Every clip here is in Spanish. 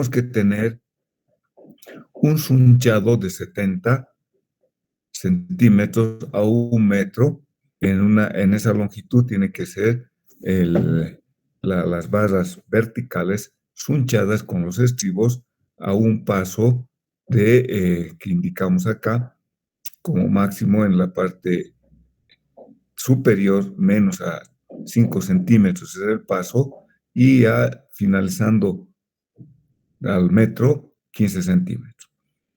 que tener un sunchado de 70 centímetros a 1 metro. En esa longitud tiene que ser las barras verticales sunchadas con los estribos a un paso que indicamos acá como máximo en la parte superior, menos a 5 centímetros es el paso, y ya finalizando al metro, 15 centímetros.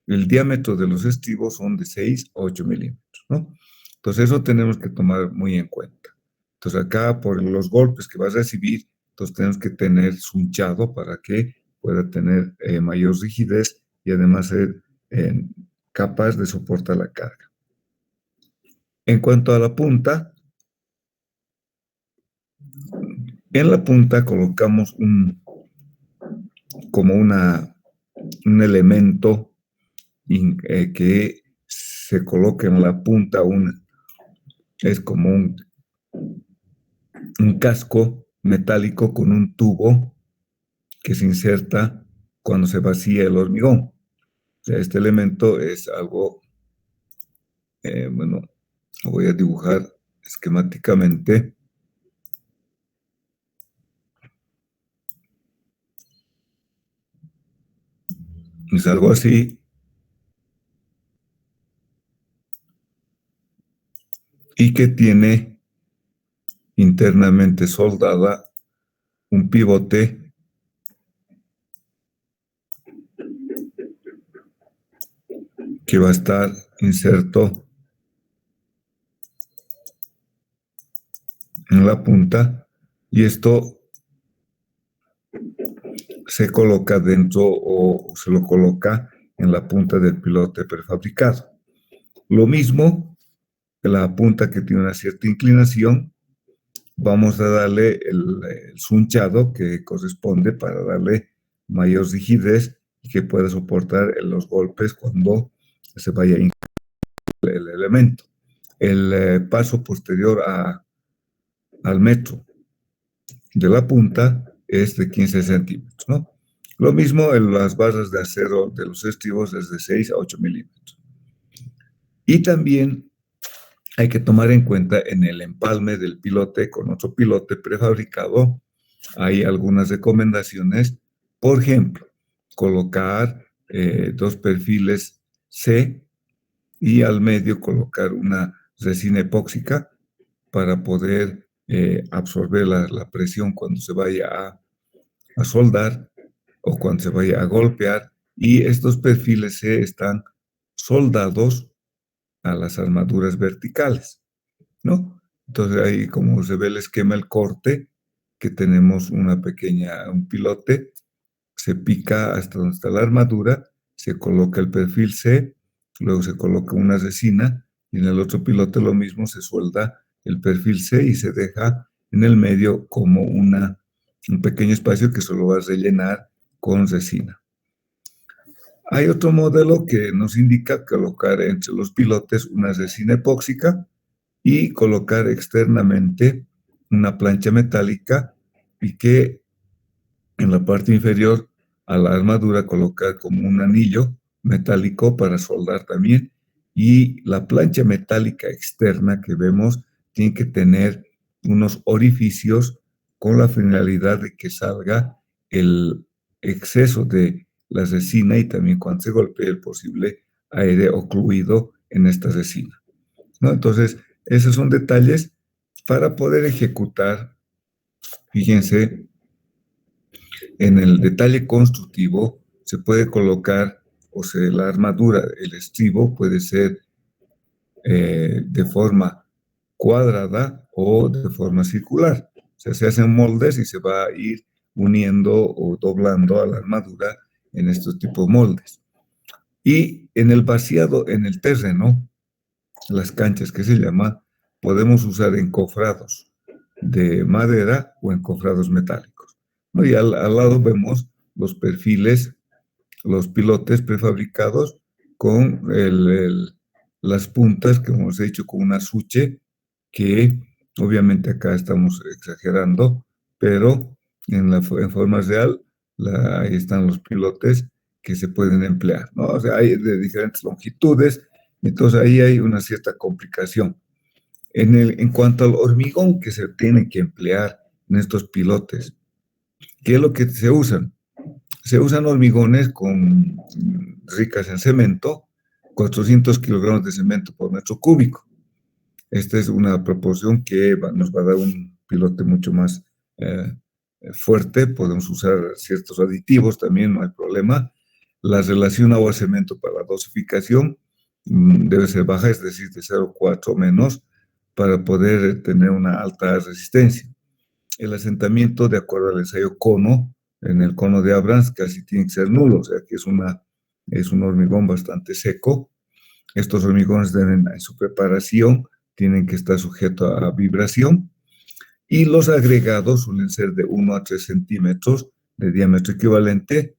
El diámetro de los estribos son de 6 a 8 milímetros, ¿no? Entonces eso tenemos que tomar muy en cuenta. Entonces acá por los golpes que vas a recibir, entonces tenemos que tener sunchado para que pueda tener mayor rigidez y además ser capaz de soportar la carga. En cuanto a la punta, en la punta colocamos como un elemento que se coloca en la punta, es como un casco metálico con un tubo que se inserta cuando se vacía el hormigón. O sea, este elemento es algo, bueno, lo voy a dibujar esquemáticamente. Es algo así. Y que tiene internamente soldada un pivote que va a estar inserto en la punta, y esto se coloca dentro o se lo coloca en la punta del pilote prefabricado. Lo mismo que la punta que tiene una cierta inclinación, vamos a darle el sunchado que corresponde para darle mayor rigidez y que pueda soportar los golpes cuando se vaya a inclinar el elemento. El paso posterior al metro de la punta es de 15 centímetros, ¿no? Lo mismo en las barras de acero de los estribos es de 6 a 8 milímetros. Y también hay que tomar en cuenta en el empalme del pilote con otro pilote prefabricado, hay algunas recomendaciones. Por ejemplo, colocar 2 perfiles C y al medio colocar una resina epóxica para poder absorber la presión cuando se vaya a soldar o cuando se vaya a golpear. Y estos perfiles C están soldados a las armaduras verticales, ¿no? Entonces ahí como se ve el esquema, el corte, que tenemos un pilote, se pica hasta donde está la armadura, se coloca el perfil C, luego se coloca una resina y en el otro pilote lo mismo, se suelda el perfil C y se deja en el medio como un pequeño espacio que solo va a rellenar con resina. Hay otro modelo que nos indica colocar entre los pilotes una resina epóxica y colocar externamente una plancha metálica y que en la parte inferior a la armadura colocar como un anillo metálico para soldar también, y la plancha metálica externa que vemos tiene que tener unos orificios con la finalidad de que salga el exceso de la resina y también cuando se golpee el posible aire ocluido en esta resina, ¿no? Entonces, esos son detalles para poder ejecutar. Fíjense, en el detalle constructivo se puede colocar, o sea, la armadura, el estribo puede ser de forma cuadrada o de forma circular. O sea, se hacen moldes y se va a ir uniendo o doblando a la armadura en estos tipos de moldes. Y en el vaciado, en el terreno, las canchas que se llama, podemos usar encofrados de madera o encofrados metálicos, ¿no? Y al lado vemos los perfiles, los pilotes prefabricados con las puntas, que hemos hecho con una suche, que obviamente acá estamos exagerando, pero en forma real ahí están los pilotes que se pueden emplear, ¿no? O sea, hay de diferentes longitudes, entonces ahí hay una cierta complicación. En cuanto al hormigón que se tiene que emplear en estos pilotes, ¿qué es lo que se usan? Se usan hormigones ricas en cemento, 400 kilogramos de cemento por metro cúbico. Esta es una proporción que nos va a dar un pilote mucho más eh, fuerte. Podemos usar ciertos aditivos también, no hay problema. La relación agua-cemento para la dosificación debe ser baja, es decir, de 0,4 menos, para poder tener una alta resistencia. El asentamiento, de acuerdo al ensayo cono, en el cono de Abrams, casi tiene que ser nulo, o sea que es un hormigón bastante seco. Estos hormigones deben, en su preparación, tienen que estar sujetos a vibración, y los agregados suelen ser de 1 a 3 centímetros de diámetro equivalente,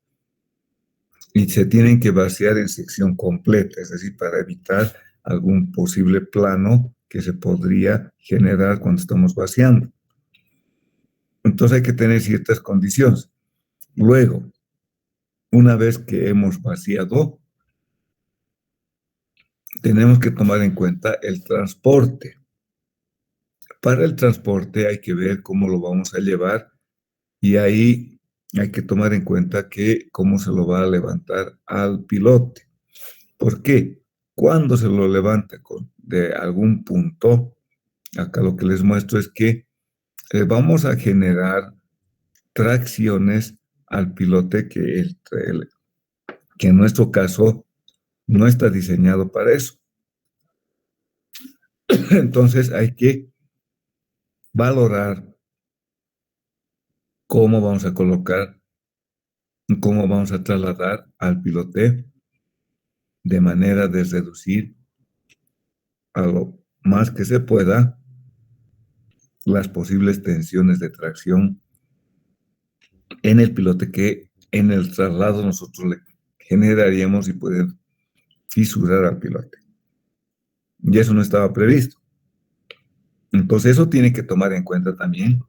y se tienen que vaciar en sección completa, es decir, para evitar algún posible plano que se podría generar cuando estamos vaciando. Entonces hay que tener ciertas condiciones. Luego, una vez que hemos vaciado, tenemos que tomar en cuenta el transporte. Para el transporte hay que ver cómo lo vamos a llevar, y ahí hay que tomar en cuenta que cómo se lo va a levantar al pilote. ¿Por qué? Cuando se lo levanta de algún punto, acá lo que les muestro es que vamos a generar tracciones al pilote que en nuestro caso no está diseñado para eso. Entonces hay que valorar cómo vamos a colocar, cómo vamos a trasladar al pilote de manera de reducir a lo más que se pueda las posibles tensiones de tracción en el pilote que en el traslado nosotros le generaríamos y poder fisurar al pilote. Y eso no estaba previsto. Entonces eso tiene que tomar en cuenta también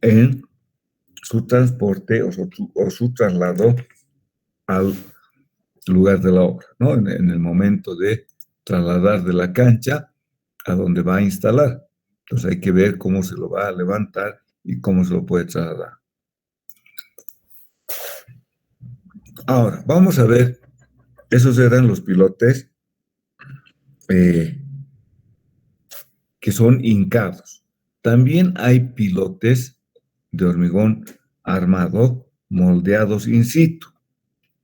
en su transporte o su traslado al lugar de la obra, ¿no? En el momento de trasladar de la cancha a donde va a instalar. Entonces hay que ver cómo se lo va a levantar y cómo se lo puede trasladar. Ahora, vamos a ver, esos eran los pilotes que son hincados. También hay pilotes de hormigón armado moldeados in situ.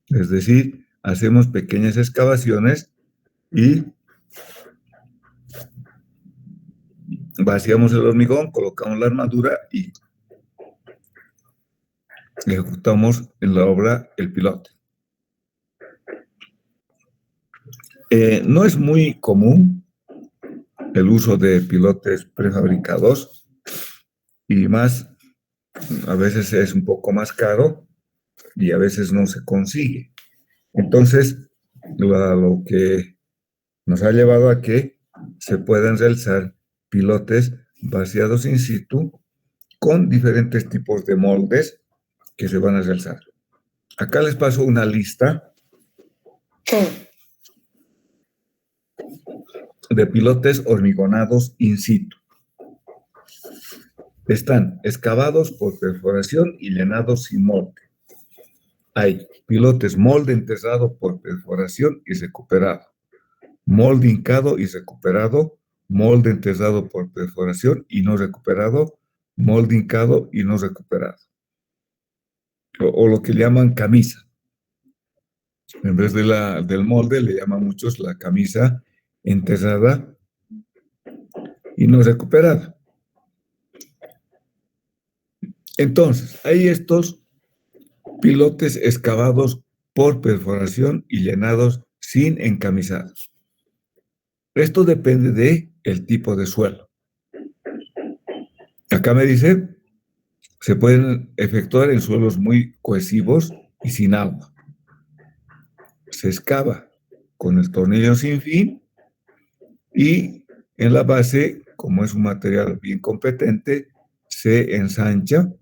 Es decir, hacemos pequeñas excavaciones y vaciamos el hormigón, colocamos la armadura y ejecutamos en la obra el pilote. No es muy común el uso de pilotes prefabricados, y más, a veces es un poco más caro y a veces no se consigue. Entonces, lo que nos ha llevado a que se puedan realizar pilotes vaciados in situ con diferentes tipos de moldes que se van a realizar. Acá les paso una lista de pilotes hormigonados in situ. Están excavados por perforación y llenados sin molde. Hay pilotes molde enterrado por perforación y recuperado, molde hincado y recuperado, molde enterrado por perforación y no recuperado, molde hincado y no recuperado. O lo que llaman camisa. En vez del molde, le llaman muchos la camisa enterrada y no recuperada. Entonces, hay estos pilotes excavados por perforación y llenados sin encamisados. Esto depende del tipo de suelo. Acá me dice, se pueden efectuar en suelos muy cohesivos y sin agua. Se excava con el tornillo sin fin y en la base, como es un material bien competente, se ensancha,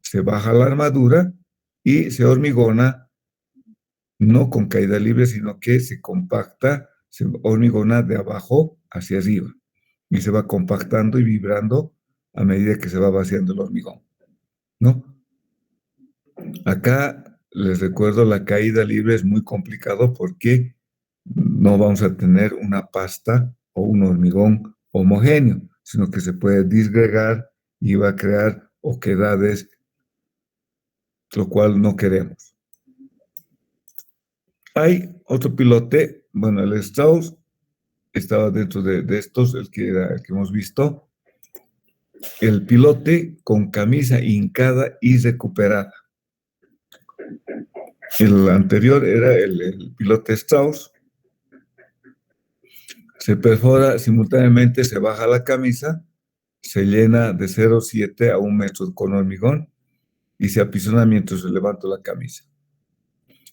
se baja la armadura y se hormigona, no con caída libre, sino que se compacta, se hormigona de abajo hacia arriba y se va compactando y vibrando a medida que se va vaciando el hormigón, ¿no? Acá les recuerdo, la caída libre es muy complicado porque no vamos a tener una pasta o un hormigón homogéneo, sino que se puede disgregar y va a crear oquedades, lo cual no queremos. Hay otro pilote, bueno, el Strauss estaba dentro de estos, el que hemos visto, el pilote con camisa hincada y recuperada. El anterior era el pilote Strauss. Se perfora simultáneamente, se baja la camisa, se llena de 0,7 a 1 metro con hormigón y se apisiona mientras se levanta la camisa.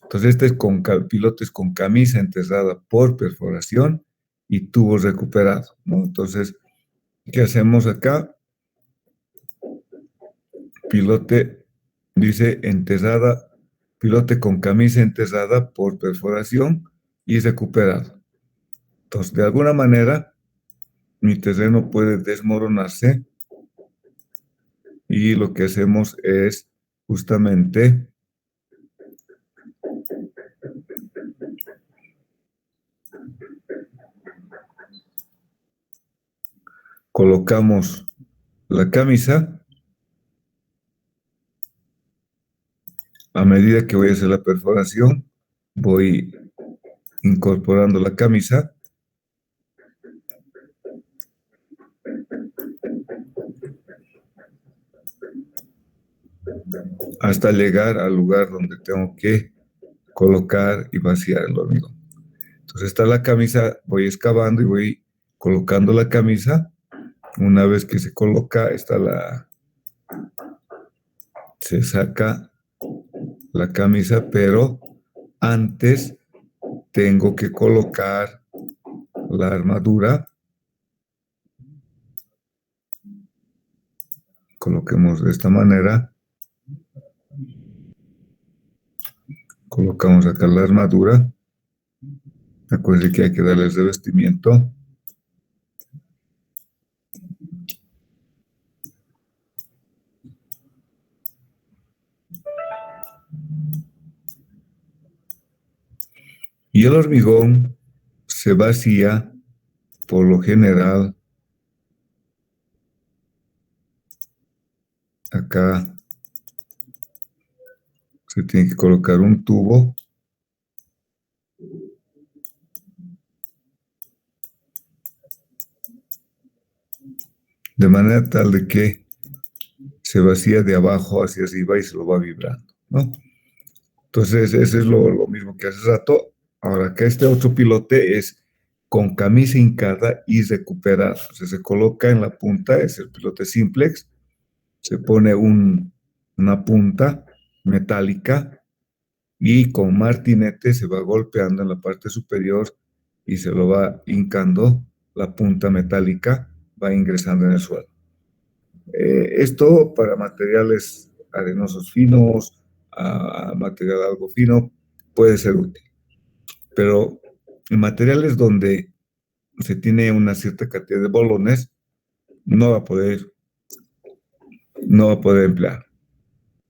Entonces, este es con pilotes con camisa enterrada por perforación y tubo recuperado, ¿no? Entonces, ¿qué hacemos acá? Pilote, dice enterrada, pilote con camisa enterrada por perforación y recuperado. Entonces, de alguna manera, mi terreno puede desmoronarse y lo que hacemos es justamente colocamos la camisa. A medida que voy a hacer la perforación, voy incorporando la camisa hasta llegar al lugar donde tengo que colocar y vaciar el hormigón. Entonces está la camisa, voy excavando y voy colocando la camisa. Una vez que se coloca, se saca la camisa, pero antes tengo que colocar la armadura. Coloquemos de esta manera. Colocamos acá la armadura. Acuérdense que hay que darle el revestimiento. Y el hormigón se vacía, por lo general, acá se tiene que colocar un tubo de manera tal de que se vacía de abajo hacia arriba y se lo va vibrando, ¿no? Entonces, ese es lo mismo que hace rato. Ahora, acá este otro pilote es con camisa hincada y recuperada. O sea, se coloca en la punta, es el pilote simplex, se pone una punta metálica y con martinete se va golpeando en la parte superior y se lo va hincando, la punta metálica va ingresando en el suelo. Esto para materiales arenosos finos, a material algo fino, puede ser útil. Pero en materiales donde se tiene una cierta cantidad de bolones, no va a poder emplear.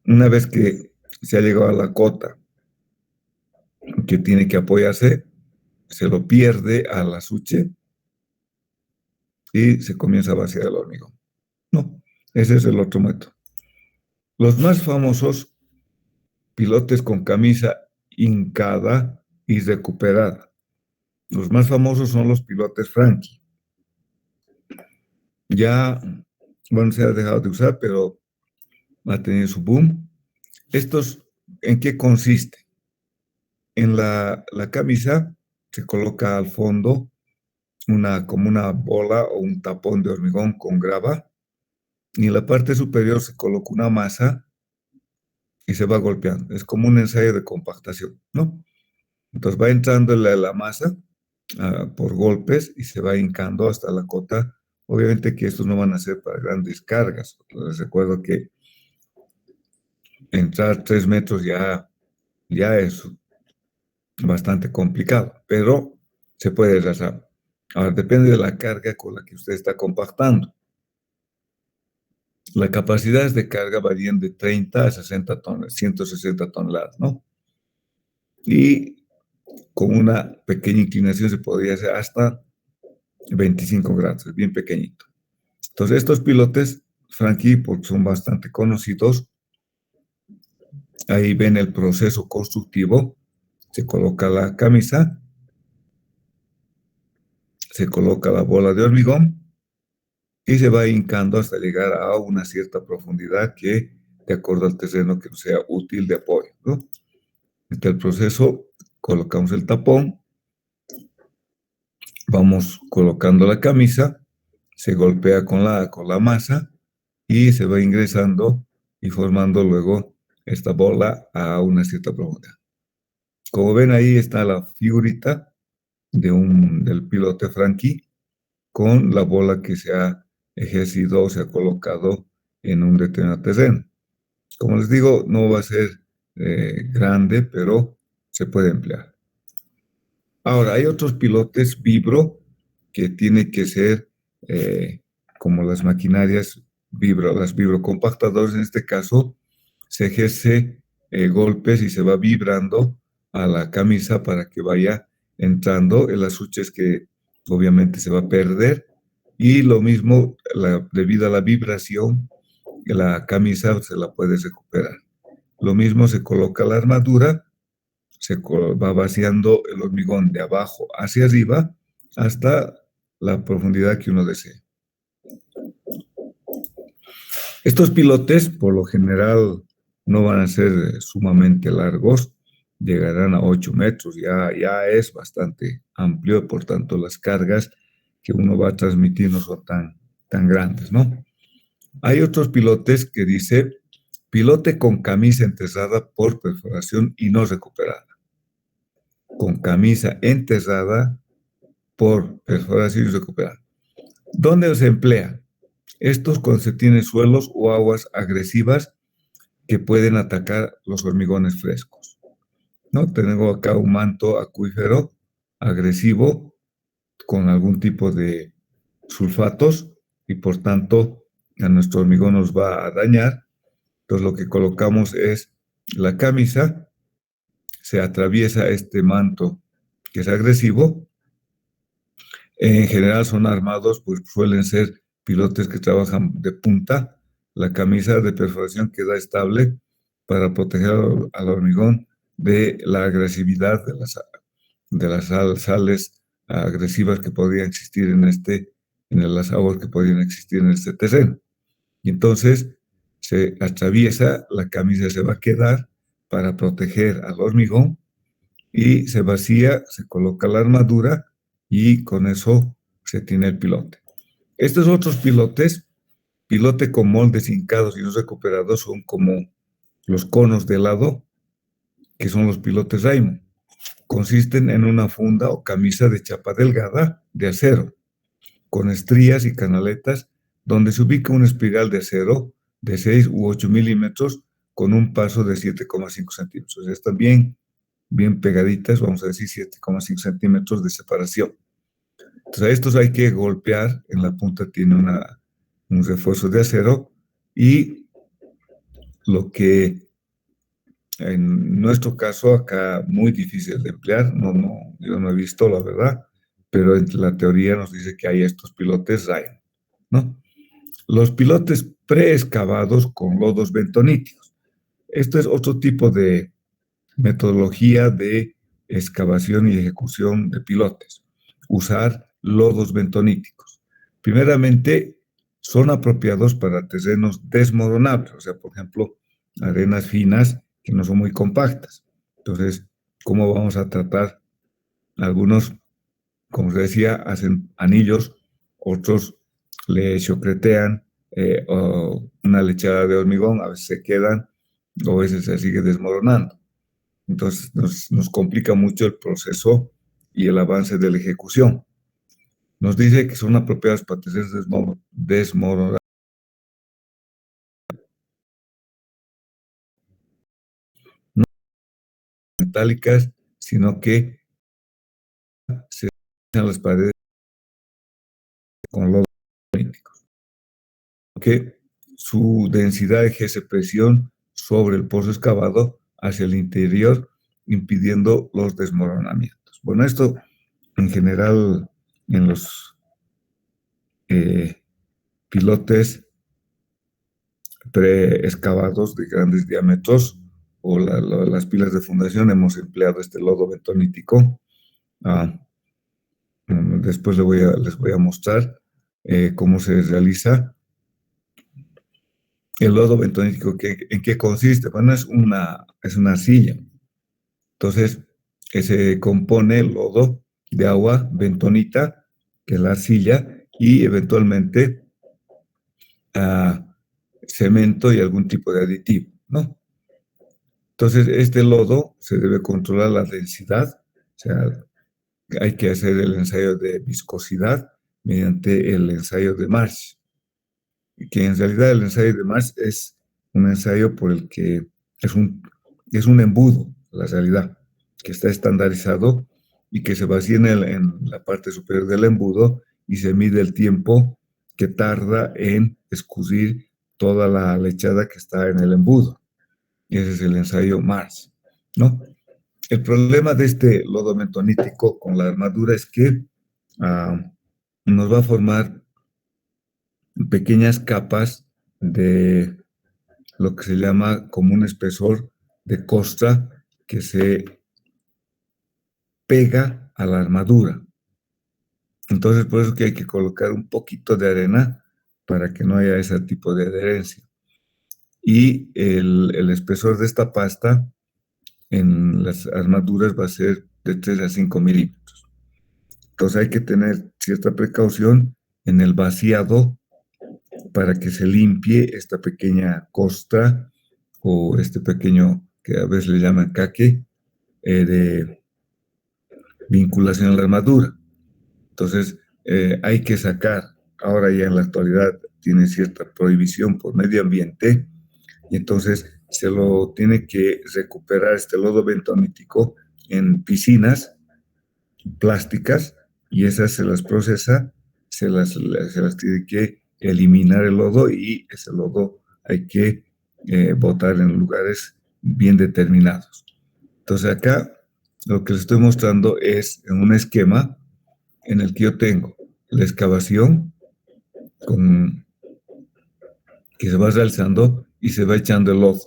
Una vez que se ha llegado a la cota que tiene que apoyarse, se lo pierde a la suche y se comienza a vaciar el hormigón. No, ese es el otro método. Los más famosos pilotes con camisa hincada y recuperada. Los más famosos son los pilotes Frankie. Ya, bueno, se ha dejado de usar, pero ha tenido su boom. ¿Estos en qué consiste? En la camisa se coloca al fondo como una bola o un tapón de hormigón con grava y en la parte superior se coloca una masa y se va golpeando. Es como un ensayo de compactación, ¿no? Entonces va entrando la masa por golpes y se va hincando hasta la cota. Obviamente que estos no van a ser para grandes cargas. Les recuerdo que entrar 3 metros ya es bastante complicado, pero se puede realizar. Ahora, depende de la carga con la que usted está compactando. Las capacidades de carga varían de 30 a 60 toneladas, 160 toneladas, ¿no? Y con una pequeña inclinación se podría hacer hasta 25 grados, es bien pequeñito. Entonces, estos pilotes, Frankie, porque son bastante conocidos, ahí ven el proceso constructivo, se coloca la camisa, se coloca la bola de hormigón y se va hincando hasta llegar a una cierta profundidad que, de acuerdo al terreno, que sea útil de apoyo, ¿no? Este el proceso, colocamos el tapón, vamos colocando la camisa, se golpea con la masa y se va ingresando y formando luego esta bola a una cierta profundidad. Como ven ahí está la figurita del pilote Frankie con la bola que se ha ejercido o se ha colocado en un determinado terreno. Como les digo, no va a ser grande, pero se puede emplear. Ahora, hay otros pilotes vibro que tienen que ser como las maquinarias vibro, las vibrocompactadoras en este caso, se ejerce golpes y se va vibrando a la camisa para que vaya entrando. El azuche es que obviamente se va a perder y lo mismo, debido a la vibración, la camisa se la puede recuperar. Lo mismo se coloca la armadura, va vaciando el hormigón de abajo hacia arriba hasta la profundidad que uno desee. Estos pilotes, por lo general, no van a ser sumamente largos, llegarán a 8 metros, ya es bastante amplio, por tanto las cargas que uno va a transmitir no son tan grandes, ¿no? Hay otros pilotes que dice pilote con camisa enterrada por perforación y no recuperada. Con camisa enterrada por perforación y recuperada. ¿Dónde se emplea? Estos cuando se tienen suelos o aguas agresivas que pueden atacar los hormigones frescos, ¿no? Tengo acá un manto acuífero agresivo con algún tipo de sulfatos y por tanto a nuestro hormigón nos va a dañar. Entonces lo que colocamos es la camisa, se atraviesa este manto que es agresivo. En general son armados, pues suelen ser pilotes que trabajan de punta. La camisa de perforación queda estable para proteger al hormigón de la agresividad de las sales agresivas que podrían existir en las aguas que podrían existir en este terreno. Y entonces se atraviesa, la camisa se va a quedar para proteger al hormigón y se vacía, se coloca la armadura y con eso se tiene el pilote. Estos otros pilotes, pilote con moldes hincados y no recuperados, son como los conos de helado, que son los pilotes Raymond. Consisten en una funda o camisa de chapa delgada de acero, con estrías y canaletas, donde se ubica una espiral de acero de 6 u 8 milímetros con un paso de 7,5 centímetros. Están bien pegaditas, vamos a decir 7,5 centímetros de separación. Entonces a estos hay que golpear, en la punta tiene un refuerzo de acero y lo que en nuestro caso acá muy difícil de emplear, yo no he visto la verdad, pero en la teoría nos dice que hay estos pilotes Ryan, ¿no? Los pilotes preexcavados con lodos bentoníticos. Esto es otro tipo de metodología de excavación y ejecución de pilotes. Usar lodos bentoníticos. Primeramente, son apropiados para terrenos desmoronables, o sea, por ejemplo, arenas finas que no son muy compactas. Entonces, ¿cómo vamos a tratar? Algunos, como se decía, hacen anillos, otros le chocretean o una lechada de hormigón, a veces se quedan o a veces se sigue desmoronando. Entonces nos complica mucho el proceso y el avance de la ejecución. Nos dice que son apropiadas para terrenos desmoronados. metálicas, sino que se hacen las paredes con lodo betónico, que su densidad ejerce presión sobre el pozo excavado hacia el interior, impidiendo los desmoronamientos. Bueno, esto en general en los pilotes pre-excavados de grandes diámetros o las pilas de fundación hemos empleado este lodo bentonítico. Después les voy a mostrar cómo se realiza. El lodo bentonítico, ¿en qué consiste? Bueno, es una arcilla. Entonces, se compone el lodo de agua bentonita, que es la arcilla, y eventualmente cemento y algún tipo de aditivo, ¿no? Entonces, este lodo se debe controlar la densidad, o sea, hay que hacer el ensayo de viscosidad mediante el ensayo de Marsh, que en realidad el ensayo de Marsh es un ensayo por el que es un embudo, la realidad, que está estandarizado y que se vacía en la parte superior del embudo y se mide el tiempo que tarda en escurrir toda la lechada que está en el embudo. Y ese es el ensayo Marsh, ¿no? El problema de este lodo bentonítico con la armadura es que nos va a formar pequeñas capas de lo que se llama como un espesor de costra que se pega a la armadura. Entonces, por eso que hay que colocar un poquito de arena para que no haya ese tipo de adherencia. Y el espesor de esta pasta en las armaduras va a ser de 3 a 5 milímetros. Entonces hay que tener cierta precaución en el vaciado para que se limpie esta pequeña costra o este pequeño, que a veces le llaman caque, de vinculación a la armadura. Entonces hay que sacar, ahora ya en la actualidad tiene cierta prohibición por medio ambiente, y entonces se lo tiene que recuperar este lodo bentonítico en piscinas plásticas, y esas se las procesa, se las tiene que eliminar el lodo, y ese lodo hay que botar en lugares bien determinados. Entonces acá lo que les estoy mostrando es en un esquema en el que yo tengo la excavación que se va realzando y se va echando el lodo.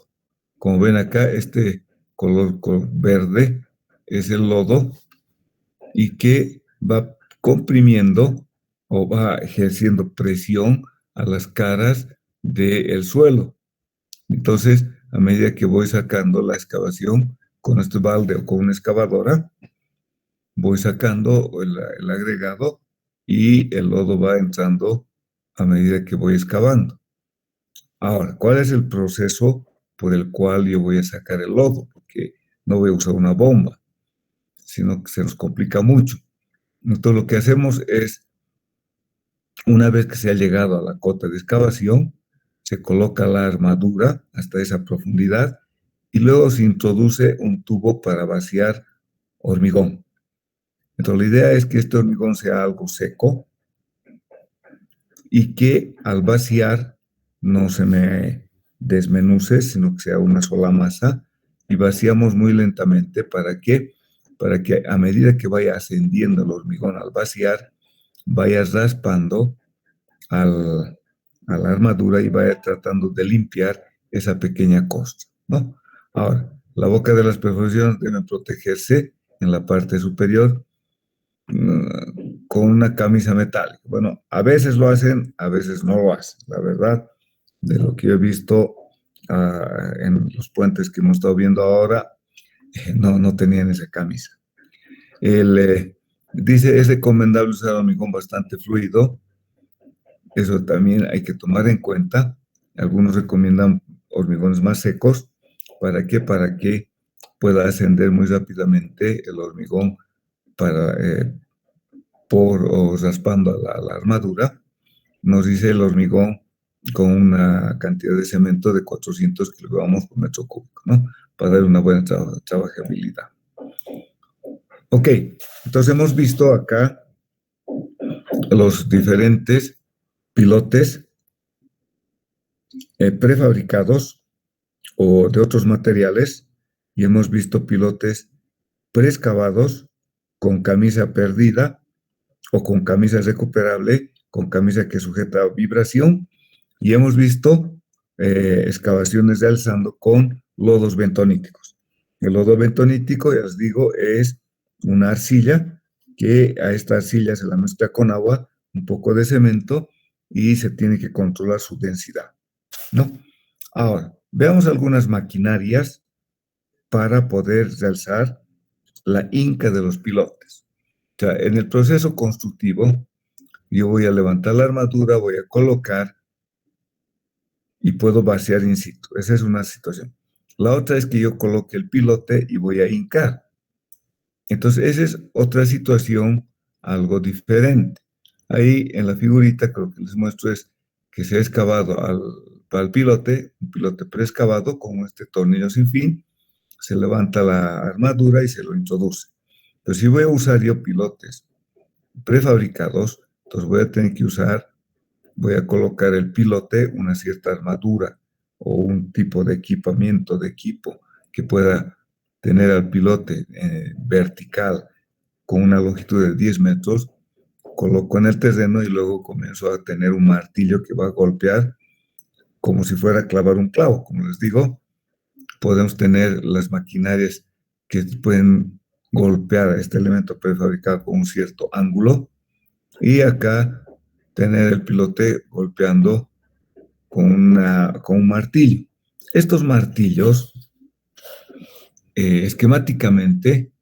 Como ven acá, este color verde es el lodo y que va comprimiendo o va ejerciendo presión a las caras del suelo. Entonces, a medida que voy sacando la excavación con este balde o con una excavadora, voy sacando el agregado y el lodo va entrando a medida que voy excavando. Ahora, ¿cuál es el proceso por el cual yo voy a sacar el lodo? Porque no voy a usar una bomba, sino que se nos complica mucho. Entonces, lo que hacemos es, una vez que se ha llegado a la cota de excavación, se coloca la armadura hasta esa profundidad y luego se introduce un tubo para vaciar hormigón. Entonces, la idea es que este hormigón sea algo seco y que al vaciar no se me desmenuce, sino que sea una sola masa, y vaciamos muy lentamente. ¿Para qué? Para que a medida que vaya ascendiendo el hormigón al vaciar, vaya raspando a la armadura y vaya tratando de limpiar esa pequeña costra, ¿no? Ahora, la boca de las perforaciones deben protegerse en la parte superior con una camisa metálica. Bueno, a veces lo hacen, a veces no lo hacen. La verdad, de lo que he visto en los puentes que hemos estado viendo ahora, no tenían esa camisa. Dice, es recomendable usar hormigón bastante fluido. Eso también hay que tomar en cuenta. Algunos recomiendan hormigones más secos. ¿Para qué? Para que pueda ascender muy rápidamente el hormigón o raspando a la armadura. Nos dice el hormigón con una cantidad de cemento de 400 kilogramos por metro cúbico, ¿no? Para dar una buena trabajabilidad. Ok, entonces hemos visto acá los diferentes pilotes prefabricados o de otros materiales y hemos visto pilotes preexcavados con camisa perdida o con camisa recuperable, con camisa que sujeta a vibración y hemos visto excavaciones de alzando con lodos bentoníticos. El lodo bentonítico, ya les digo, es una arcilla que a esta arcilla se la mezcla con agua, un poco de cemento y se tiene que controlar su densidad, ¿no? Ahora, veamos algunas maquinarias para poder realzar la inca de los pilotes. O sea, en el proceso constructivo, yo voy a levantar la armadura, voy a colocar y puedo vaciar in situ. Esa es una situación. La otra es que yo coloque el pilote y voy a hincar. Entonces, esa es otra situación algo diferente. Ahí en la figurita, creo que les muestro es que se ha excavado para el pilote, un pilote preexcavado con este tornillo sin fin, se levanta la armadura y se lo introduce. Pero si voy a usar yo pilotes prefabricados, entonces voy a colocar el pilote una cierta armadura o un tipo de equipamiento de equipo que pueda tener al pilote vertical con una longitud de 10 metros, coloco en el terreno y luego comienzo a tener un martillo que va a golpear como si fuera a clavar un clavo. Como les digo, podemos tener las maquinarias que pueden golpear a este elemento prefabricado con un cierto ángulo y acá tener el pilote golpeando con un martillo. Estos martillos esquemáticamente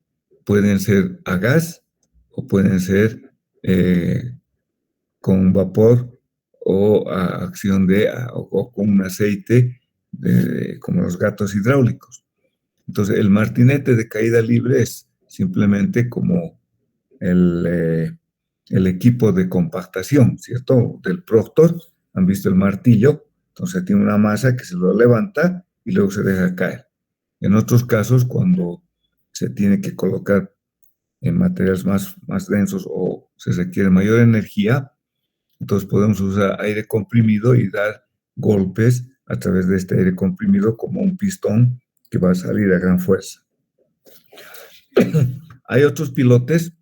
pueden ser a gas o pueden ser con vapor o a acción o con un aceite como los gatos hidráulicos. Entonces, el martinete de caída libre es simplemente como el equipo de compactación, ¿cierto? Del Proctor. Han visto el martillo, entonces tiene una masa que se lo levanta y luego se deja caer. En otros casos, cuando se tiene que colocar en materiales más densos o se requiere mayor energía, entonces podemos usar aire comprimido y dar golpes a través de este aire comprimido como un pistón que va a salir a gran fuerza. Hay otros pilotes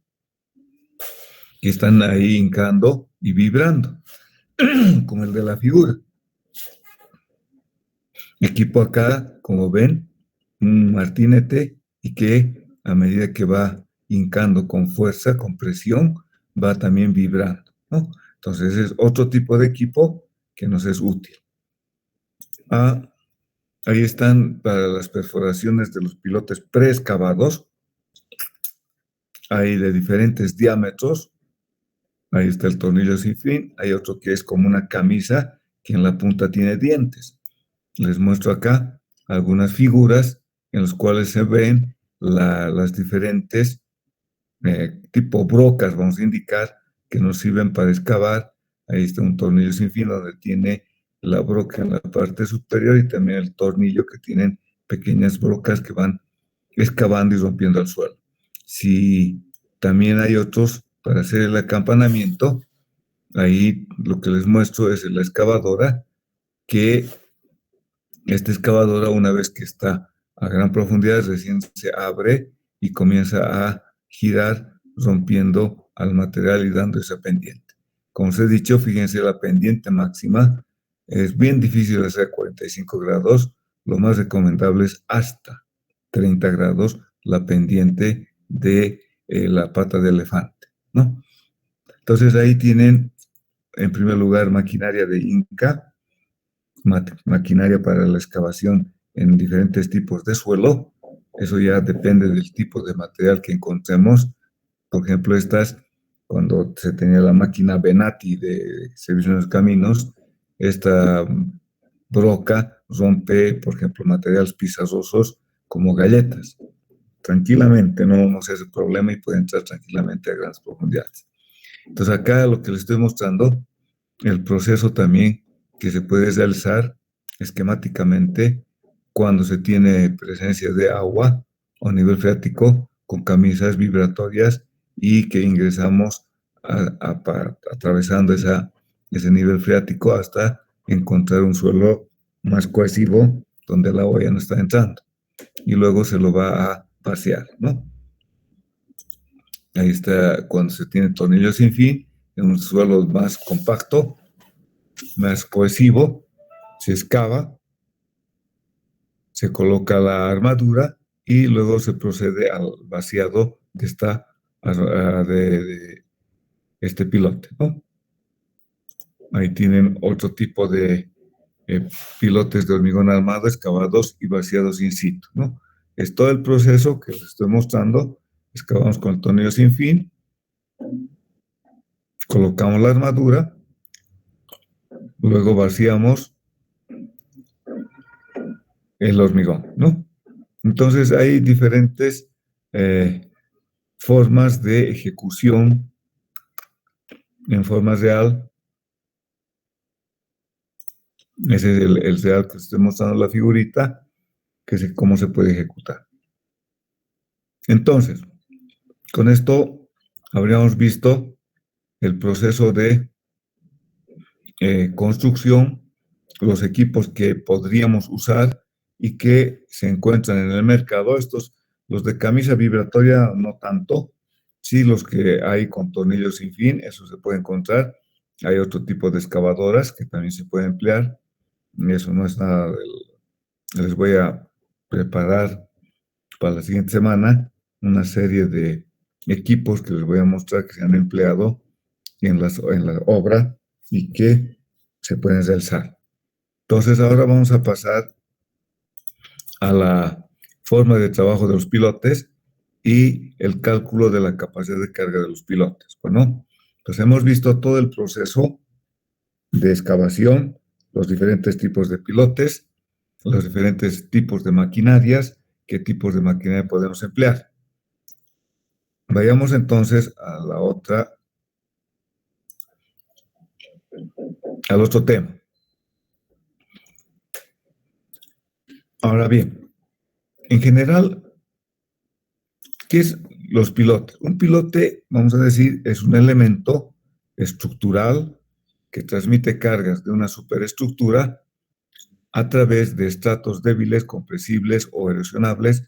que están ahí hincando y vibrando, como el de la figura. Equipo acá, como ven, un martinete y que a medida que va hincando con fuerza, con presión, va también vibrando, ¿no? Entonces es otro tipo de equipo que nos es útil. Ahí están para las perforaciones de los pilotes preexcavados. Hay de diferentes diámetros. Ahí está el tornillo sin fin. Hay otro que es como una camisa que en la punta tiene dientes. Les muestro acá algunas figuras en las cuales se ven las diferentes tipo brocas, vamos a indicar, que nos sirven para excavar. Ahí está un tornillo sin fin donde tiene la broca en la parte superior y también el tornillo que tienen pequeñas brocas que van excavando y rompiendo el suelo. Si también hay otros para hacer el acampanamiento, ahí lo que les muestro es la excavadora, que esta excavadora una vez que está a gran profundidad recién se abre y comienza a girar rompiendo al material y dando esa pendiente. Como os he dicho, fíjense, la pendiente máxima es bien difícil de hacer 45 grados, lo más recomendable es hasta 30 grados la pendiente de la pata de elefante, ¿no? Entonces ahí tienen, en primer lugar, maquinaria de Inca, maquinaria para la excavación en diferentes tipos de suelo. Eso ya depende del tipo de material que encontremos. Por ejemplo, cuando se tenía la máquina Benati de Servicio de los Caminos, esta broca rompe, por ejemplo, materiales pizarrosos como galletas. Tranquilamente, no se hace problema y puede entrar tranquilamente a grandes profundidades. Entonces acá lo que les estoy mostrando, el proceso también que se puede realizar esquemáticamente cuando se tiene presencia de agua o nivel freático con camisas vibratorias y que ingresamos atravesando ese nivel freático hasta encontrar un suelo más cohesivo donde el agua ya no está entrando y luego se lo va a vaciar, ¿no? Ahí está cuando se tiene tornillo sin fin, en un suelo más compacto, más cohesivo, se excava, se coloca la armadura y luego se procede al vaciado de este pilote, ¿no? Ahí tienen otro tipo de pilotes de hormigón armado excavados y vaciados in situ, ¿no? Es todo el proceso que les estoy mostrando. Excavamos con el tornillo sin fin, colocamos la armadura, luego vaciamos el hormigón, ¿no? Entonces hay diferentes formas de ejecución en forma real. Ese es el real que estoy mostrando la figurita, que es cómo se puede ejecutar. Entonces, con esto habríamos visto el proceso de construcción, los equipos que podríamos usar y que se encuentran en el mercado. Estos, los de camisa vibratoria, no tanto. Sí, los que hay con tornillos sin fin, eso se puede encontrar. Hay otro tipo de excavadoras que también se puede emplear. Eso no es nada. Les voy a preparar para la siguiente semana una serie de equipos que les voy a mostrar que se han empleado en la obra y que se pueden realizar. Entonces ahora vamos a pasar a la forma de trabajo de los pilotes y el cálculo de la capacidad de carga de los pilotes. Bueno, pues hemos visto todo el proceso de excavación, los diferentes tipos de pilotes, los diferentes tipos de maquinarias, qué tipos de maquinaria podemos emplear. Vayamos entonces al otro tema. Ahora bien, en general, ¿qué es los pilotes? Un pilote, vamos a decir, es un elemento estructural que transmite cargas de una superestructura a través de estratos débiles, compresibles o erosionables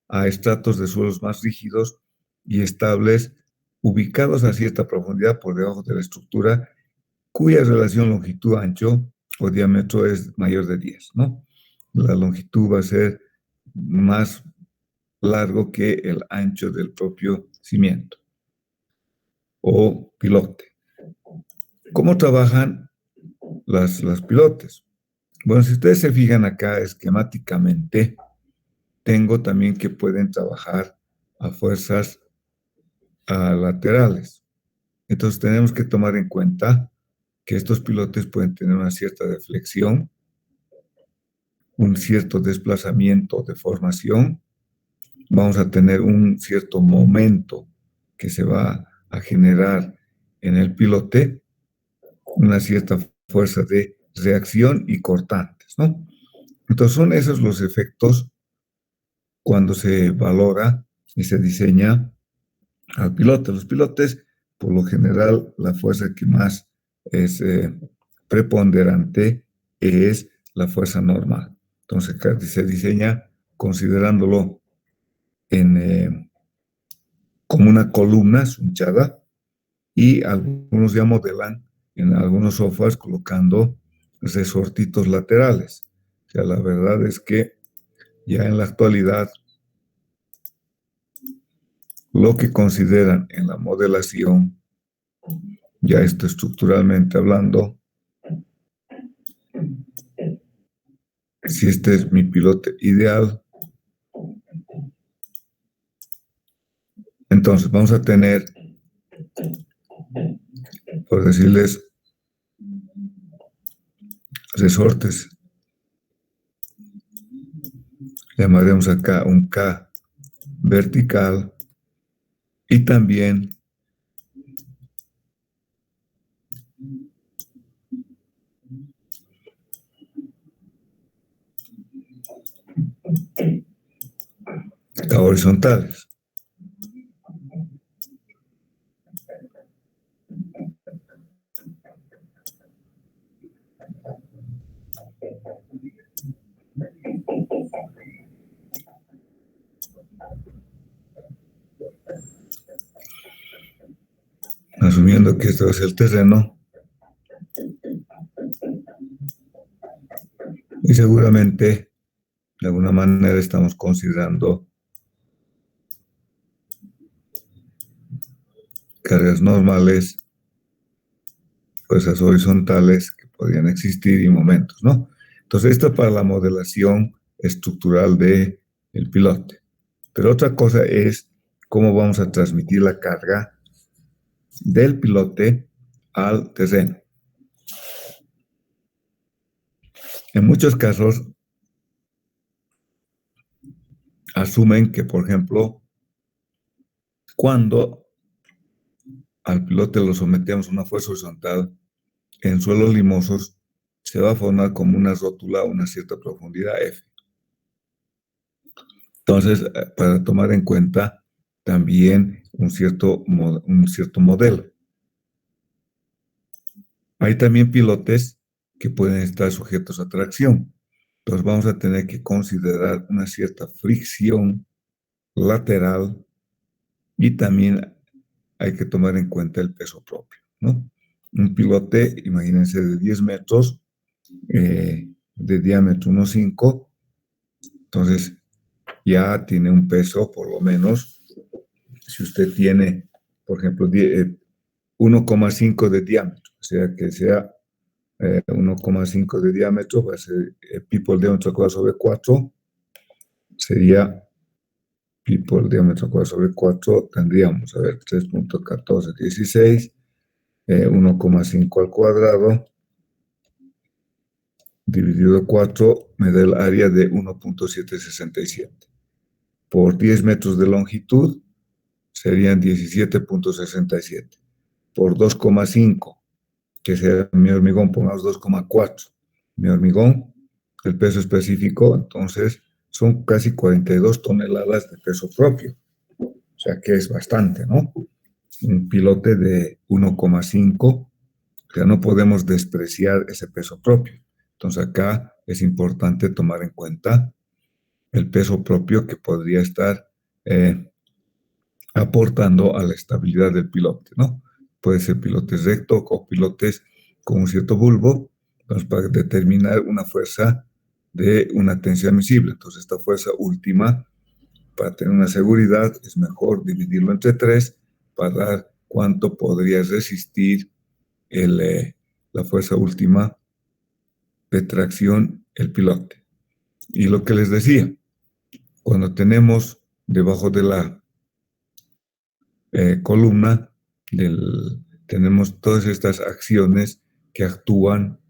a estratos de suelos más rígidos y estables ubicados a cierta profundidad por debajo de la estructura cuya relación longitud-ancho o diámetro es mayor de 10, ¿no? La longitud va a ser más largo que el ancho del propio cimiento o pilote. ¿Cómo trabajan las pilotes? Bueno, si ustedes se fijan acá esquemáticamente, tengo también que pueden trabajar a fuerzas laterales. Entonces tenemos que tomar en cuenta que estos pilotes pueden tener una cierta deflexión, un cierto desplazamiento de formación, vamos a tener un cierto momento que se va a generar en el pilote, una cierta fuerza de reacción y cortantes, ¿no? Entonces son esos los efectos cuando se valora y se diseña al pilote. Los pilotes, por lo general, la fuerza que más es preponderante es la fuerza normal. Entonces se diseña considerándolo como una columna sunchada y algunos ya modelan en algunos softwares colocando resortitos laterales. O sea, la verdad es que ya en la actualidad lo que consideran en la modelación, ya esto estructuralmente hablando, si este es mi pilote ideal, entonces vamos a tener, por decirles, resortes. Llamaremos acá un K vertical y también K horizontales. asumiendo que esto es el terreno, y seguramente de alguna manera estamos considerando cargas normales, fuerzas horizontales que podrían existir y momentos, ¿no? Entonces, esto para la modelación estructural del pilote. Pero otra cosa es cómo vamos a transmitir la carga del pilote al terreno. En muchos casos asumen que, por ejemplo, cuando al pilote lo sometemos a una fuerza horizontal en suelos limosos, se va a formar como una rótula a una cierta profundidad F. Entonces, para tomar en cuenta también un cierto modelo. Hay también pilotes que pueden estar sujetos a tracción. Entonces vamos a tener que considerar una cierta fricción lateral y también hay que tomar en cuenta el peso propio, ¿no? Un pilote, imagínense, de 10 metros, de diámetro 1,5, entonces ya tiene un peso por lo menos, si usted tiene, por ejemplo, 1,5 de diámetro, o sea que sea 1,5 de diámetro, va a ser pi por diámetro cuadrado sobre 4, sería pi por diámetro cuadrado sobre 4, tendríamos, a ver, 3.1416, 1,5 al cuadrado, dividido 4, me da el área de 1.767. Por 10 metros de longitud, serían 17.67. Por 2,5, que sea mi hormigón, pongamos 2,4. Mi hormigón, el peso específico, entonces son casi 42 toneladas de peso propio. O sea que es bastante, ¿no? Un pilote de 1,5, o sea, no podemos despreciar ese peso propio. Entonces acá es importante tomar en cuenta el peso propio que podría estar aportando a la estabilidad del pilote, ¿no? Puede ser pilotes rectos o pilotes con un cierto bulbo, entonces para determinar una fuerza de una tensión admisible. Entonces esta fuerza última, para tener una seguridad, es mejor dividirlo entre 3 para dar cuánto podría resistir la fuerza última de tracción el pilote. Y lo que les decía, cuando tenemos debajo de la columna, tenemos todas estas acciones que actúan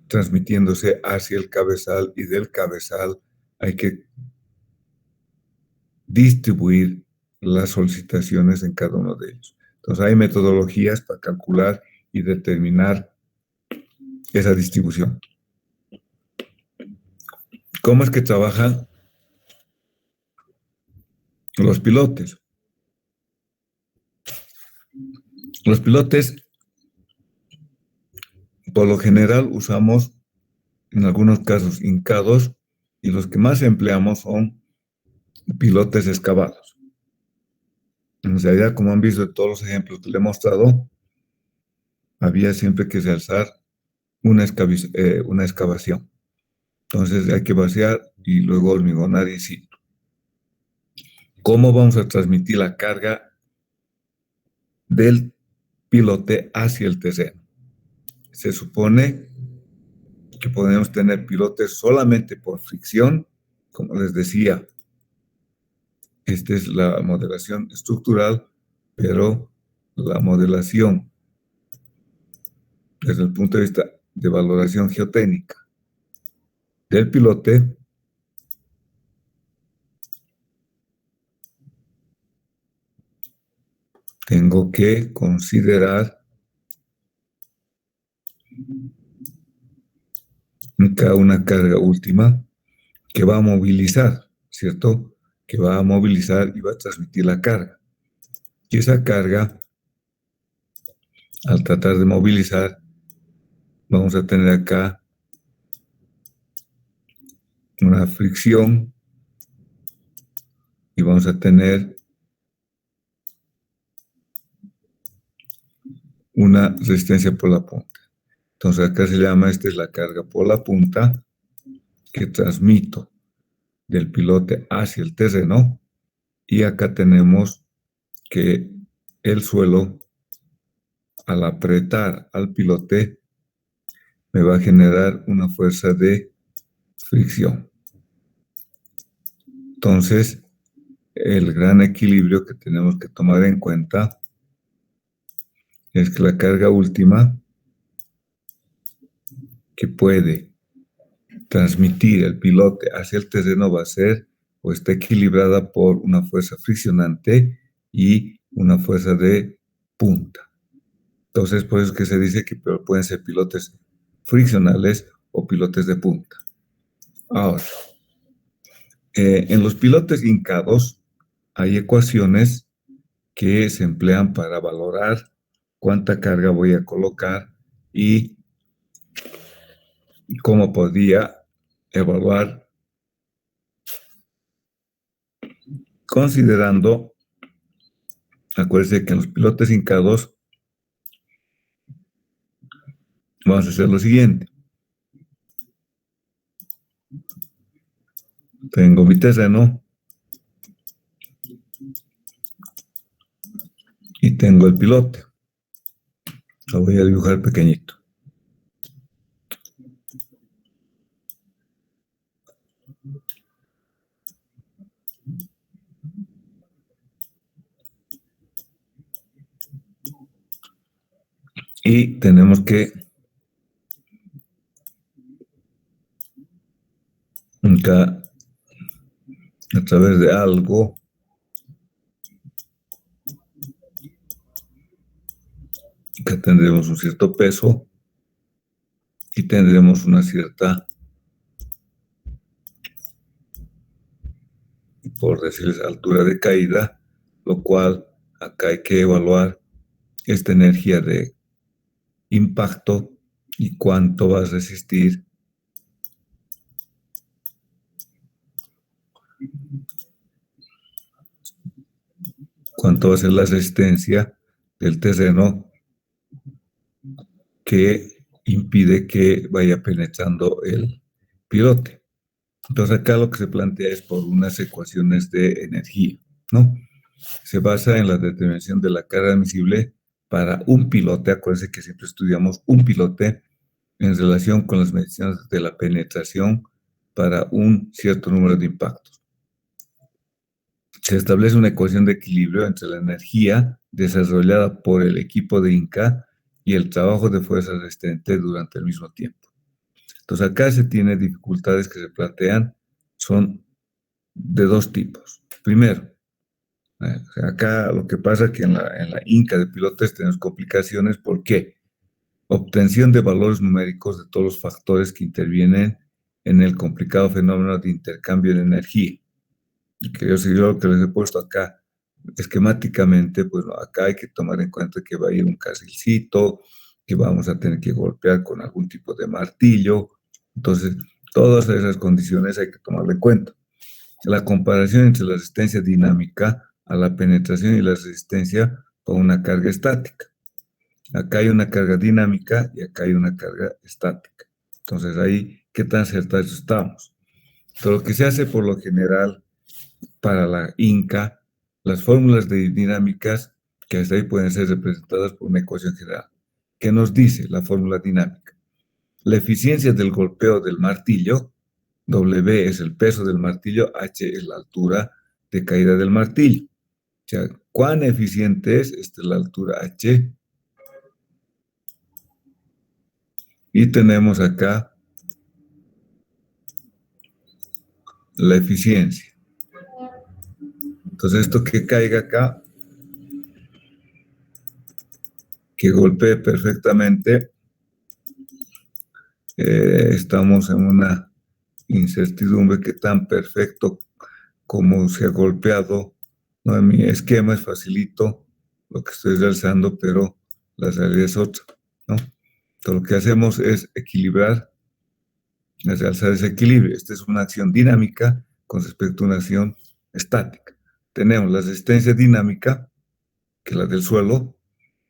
transmitiéndose hacia el cabezal, y del cabezal hay que distribuir las solicitaciones en cada uno de ellos. Entonces hay metodologías para calcular y determinar esa distribución. ¿Cómo es que trabajan los pilotes? Los pilotes, por lo general, usamos en algunos casos hincados, y los que más empleamos son pilotes excavados. En realidad, como han visto de todos los ejemplos que le he mostrado, había siempre que realzar una excavación. Entonces hay que vaciar y luego hormigonar in situ. ¿Cómo vamos a transmitir la carga del pilote hacia el terreno? Se supone que podemos tener pilotes solamente por fricción. Como les decía, esta es la modelación estructural, pero la modelación desde el punto de vista de valoración geotécnica del pilote, tengo que considerar una carga última que va a movilizar, ¿cierto? Que va a movilizar y va a transmitir la carga. Y esa carga, al tratar de movilizar, vamos a tener acá una fricción y vamos a tener una resistencia por la punta. Entonces acá se llama, esta es la carga por la punta que transmito del pilote hacia el terreno, y acá tenemos que el suelo, al apretar al pilote, me va a generar una fuerza de fricción. Entonces, el gran equilibrio que tenemos que tomar en cuenta es que la carga última que puede transmitir el pilote hacia el terreno va a ser o está equilibrada por una fuerza friccionante y una fuerza de punta. Entonces, por eso es que se dice que pueden ser pilotes friccionales o pilotes de punta. Ahora, en los pilotes hincados hay ecuaciones que se emplean para valorar cuánta carga voy a colocar y cómo podría evaluar considerando, acuérdense que en los pilotes hincados vamos a hacer lo siguiente. Tengo mi terreno y tengo el pilote. Lo voy a dibujar pequeñito. Y tenemos que acá, a través de algo, que tendremos un cierto peso y tendremos una cierta, por decirles, altura de caída, lo cual acá hay que evaluar esta energía de impacto y cuánto va a resistir cuánto va a ser la resistencia del terreno que impide que vaya penetrando el pilote. Entonces acá lo que se plantea es por unas ecuaciones de energía, ¿no? Se basa en la determinación de la carga admisible para un pilote. Acuérdense que siempre estudiamos un pilote en relación con las mediciones de la penetración para un cierto número de impactos. Se establece una ecuación de equilibrio entre la energía desarrollada por el equipo de Inca y el trabajo de fuerza resistente durante el mismo tiempo. Entonces acá se tiene dificultades que se plantean, son de dos tipos. Primero, acá lo que pasa es que en la Inca de pilotes tenemos complicaciones. ¿Por qué? Obtención de valores numéricos de todos los factores que intervienen en el complicado fenómeno de intercambio de energía. Y que yo lo que les he puesto acá esquemáticamente, pues acá hay que tomar en cuenta que va a ir un carrilcito, que vamos a tener que golpear con algún tipo de martillo. Entonces, todas esas condiciones hay que tomarlo en cuenta. La comparación entre la resistencia dinámica a la penetración y la resistencia con una carga estática. Acá hay una carga dinámica y acá hay una carga estática. Entonces, ahí, ¿qué tan certados estamos? Todo lo que se hace por lo general para la Inca, las fórmulas de dinámicas que hasta ahí pueden ser representadas por una ecuación general. ¿Qué nos dice la fórmula dinámica? La eficiencia del golpeo del martillo, W es el peso del martillo, H es la altura de caída del martillo. O sea, ¿cuán eficiente es? Esta es la altura H. Y tenemos acá la eficiencia. Entonces, esto que caiga acá, que golpee perfectamente, estamos en una incertidumbre que tan perfecto como se ha golpeado. No, en mi esquema es facilito lo que estoy realizando, pero la realidad es otra, ¿no? Entonces, lo que hacemos es equilibrar, realzar ese equilibrio. Esta es una acción dinámica con respecto a una acción estática. Tenemos la resistencia dinámica, que es la del suelo,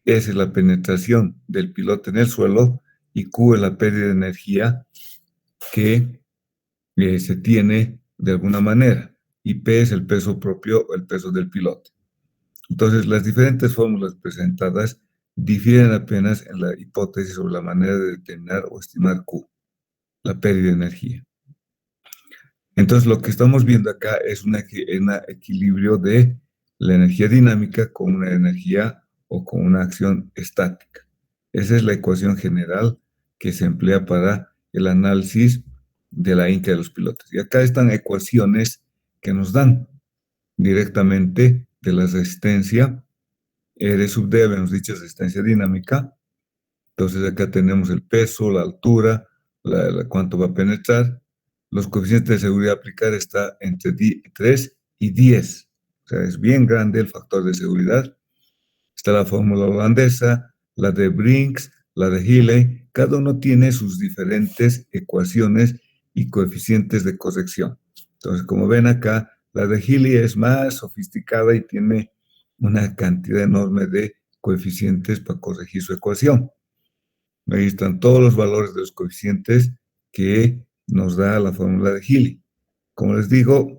S es la penetración del pilote en el suelo y Q es la pérdida de energía que se tiene de alguna manera. Y P es el peso propio, el peso del pilote. Entonces, las diferentes fórmulas presentadas difieren apenas en la hipótesis sobre la manera de determinar o estimar Q, la pérdida de energía. Entonces, lo que estamos viendo acá es un equilibrio de la energía dinámica con una energía o con una acción estática. Esa es la ecuación general que se emplea para el análisis de la inca de los pilotes. Y acá están ecuaciones que nos dan directamente de la resistencia R sub D, habíamos dicho resistencia dinámica. Entonces acá tenemos el peso, la altura, cuánto va a penetrar. Los coeficientes de seguridad a aplicar está entre 3 y 10. O sea, es bien grande el factor de seguridad. Está la fórmula holandesa, la de Brinks, la de Healy. Cada uno tiene sus diferentes ecuaciones y coeficientes de corrección. Entonces, como ven acá, la de Healy es más sofisticada y tiene una cantidad enorme de coeficientes para corregir su ecuación. Ahí están todos los valores de los coeficientes que nos da la fórmula de Healy. Como les digo,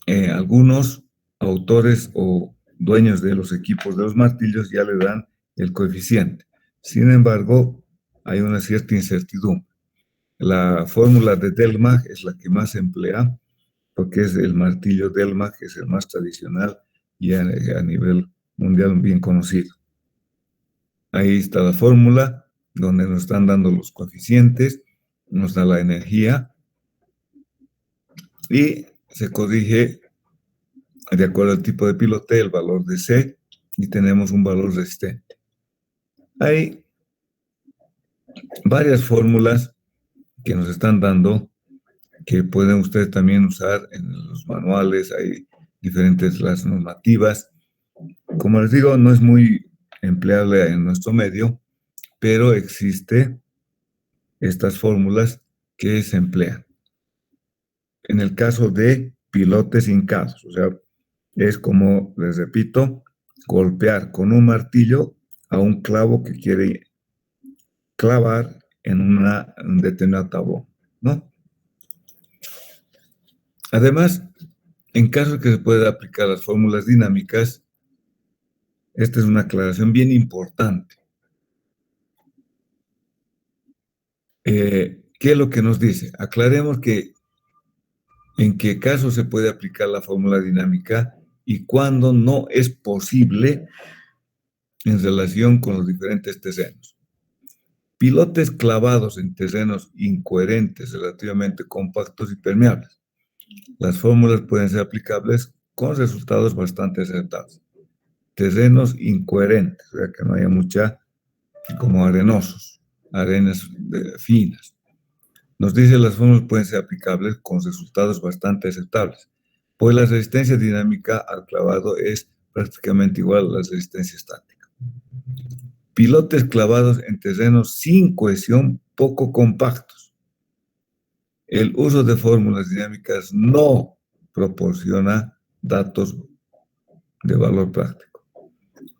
algunos autores o dueños de los equipos de los martillos ya le dan el coeficiente. Sin embargo, hay una cierta incertidumbre. La fórmula de Delmag es la que más se emplea porque es el martillo Delmag, que es el más tradicional y a nivel mundial bien conocido. Ahí está la fórmula donde nos están dando los coeficientes, nos da la energía y se corrige de acuerdo al tipo de pilote el valor de C y tenemos un valor resistente. Hay varias fórmulas que nos están dando que pueden ustedes también usar en los manuales, hay diferentes las normativas. Como les digo, no es muy empleable en nuestro medio, pero existe estas fórmulas que se emplean. En el caso de pilotes hincados, o sea, es como, les repito, golpear con un martillo a un clavo que quiere clavar en un determinado tablón, ¿no? Además, en caso que se pueda aplicar las fórmulas dinámicas, esta es una aclaración bien importante. ¿Qué es lo que nos dice? Aclaremos que en qué caso se puede aplicar la fórmula dinámica y cuándo no es posible en relación con los diferentes terrenos. Pilotes clavados en terrenos incoherentes, relativamente compactos y permeables. Las fórmulas pueden ser aplicables con resultados bastante acertados. Terrenos incoherentes, o sea, que no haya mucha, como arenosos, arenas finas. Nos dice las fórmulas pueden ser aplicables con resultados bastante aceptables, pues la resistencia dinámica al clavado es prácticamente igual a la resistencia estática. Pilotes clavados en terrenos sin cohesión poco compactos. El uso de fórmulas dinámicas no proporciona datos de valor práctico.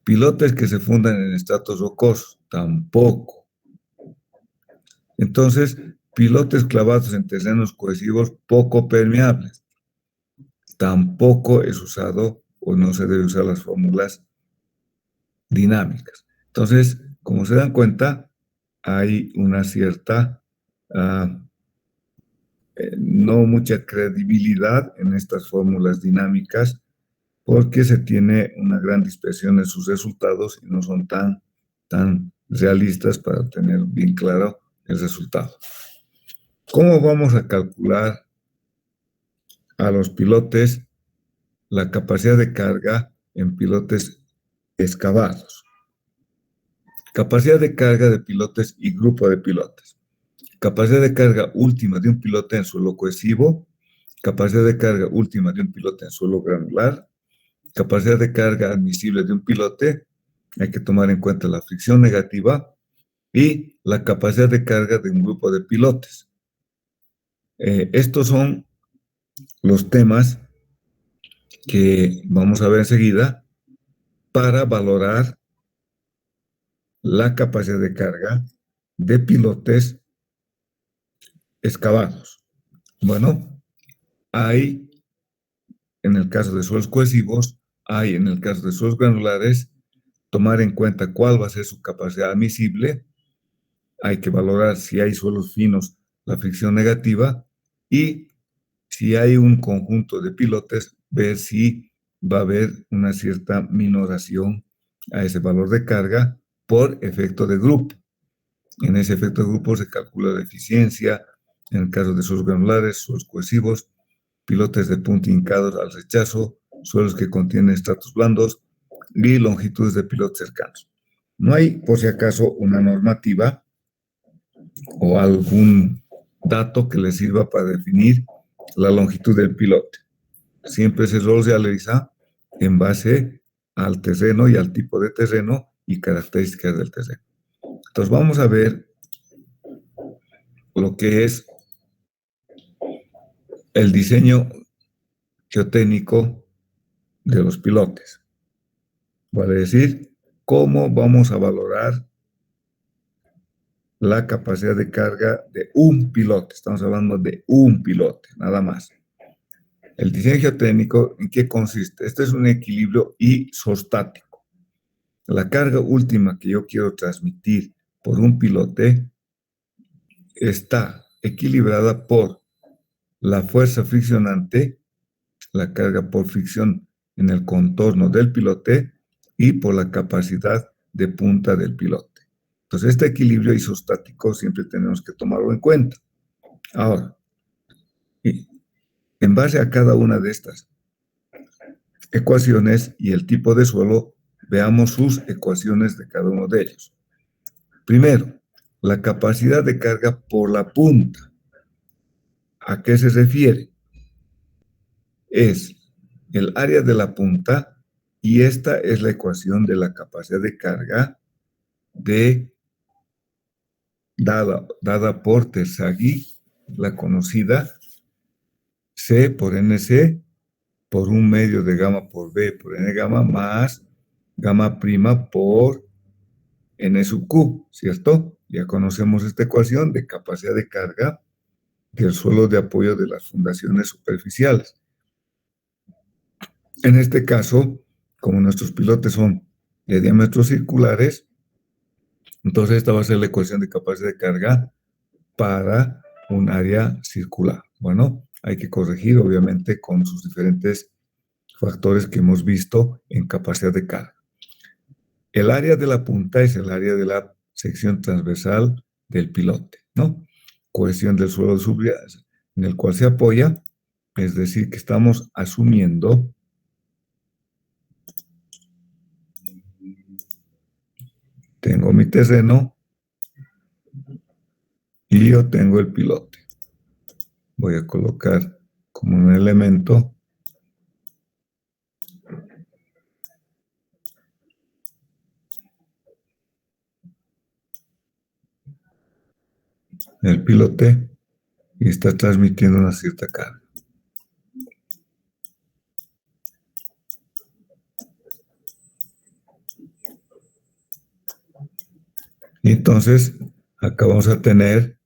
Pilotes que se fundan en estratos rocosos, tampoco. Entonces, pilotes clavados en terrenos cohesivos poco permeables, tampoco es usado o no se debe usar las fórmulas dinámicas. Entonces, como se dan cuenta, hay una cierta, no mucha credibilidad en estas fórmulas dinámicas porque se tiene una gran dispersión en sus resultados y no son tan realistas para tener bien claro el resultado. ¿Cómo vamos a calcular a los pilotes la capacidad de carga en pilotes excavados? Capacidad de carga de pilotes y grupo de pilotes. Capacidad de carga última de un pilote en suelo cohesivo. Capacidad de carga última de un pilote en suelo granular. Capacidad de carga admisible de un pilote. Hay que tomar en cuenta la fricción negativa y la capacidad de carga de un grupo de pilotes. Estos son los temas que vamos a ver enseguida para valorar la capacidad de carga de pilotes excavados. Bueno, hay en el caso de suelos cohesivos, hay en el caso de suelos granulares, tomar en cuenta cuál va a ser su capacidad admisible. Hay que valorar si hay suelos finos, la fricción negativa, y si hay un conjunto de pilotes, ver si va a haber una cierta minoración a ese valor de carga por efecto de grupo. En ese efecto de grupo se calcula la eficiencia, en el caso de suelos granulares, suelos cohesivos, pilotes de punta hincados al rechazo, suelos que contienen estratos blandos y longitudes de pilotes cercanos. No hay, por si acaso, una normativa o algún dato que le sirva para definir la longitud del pilote. Siempre se realiza en base al terreno y al tipo de terreno y características del terreno. Entonces vamos a ver lo que es el diseño geotécnico de los pilotes. Vale decir, cómo vamos a valorar la capacidad de carga de un pilote. Estamos hablando de un pilote, nada más. El diseño geotécnico, ¿en qué consiste? Este es un equilibrio isostático. La carga última que yo quiero transmitir por un pilote está equilibrada por la fuerza friccionante, la carga por fricción en el contorno del pilote y por la capacidad de punta del pilote. Entonces, este equilibrio isostático siempre tenemos que tomarlo en cuenta. Ahora, en base a cada una de estas ecuaciones y el tipo de suelo, veamos sus ecuaciones de cada uno de ellos. Primero, la capacidad de carga por la punta. ¿A qué se refiere? Es el área de la punta y esta es la ecuación de la capacidad de carga dada por Terzaghi, la conocida C por NC por un medio de gamma por B por N gamma más gamma prima por N sub Q, ¿cierto? Ya conocemos esta ecuación de capacidad de carga del suelo de apoyo de las fundaciones superficiales. En este caso, como nuestros pilotes son de diámetros circulares, entonces esta va a ser la ecuación de capacidad de carga para un área circular. Bueno, hay que corregir obviamente con sus diferentes factores que hemos visto en capacidad de carga. El área de la punta es el área de la sección transversal del pilote, ¿no? Cohesión del suelo en el cual se apoya, es decir, que estamos asumiendo tengo mi terreno y yo tengo el pilote. Voy a colocar como un elemento el pilote y está transmitiendo una cierta carga. Y entonces, acá vamos a tener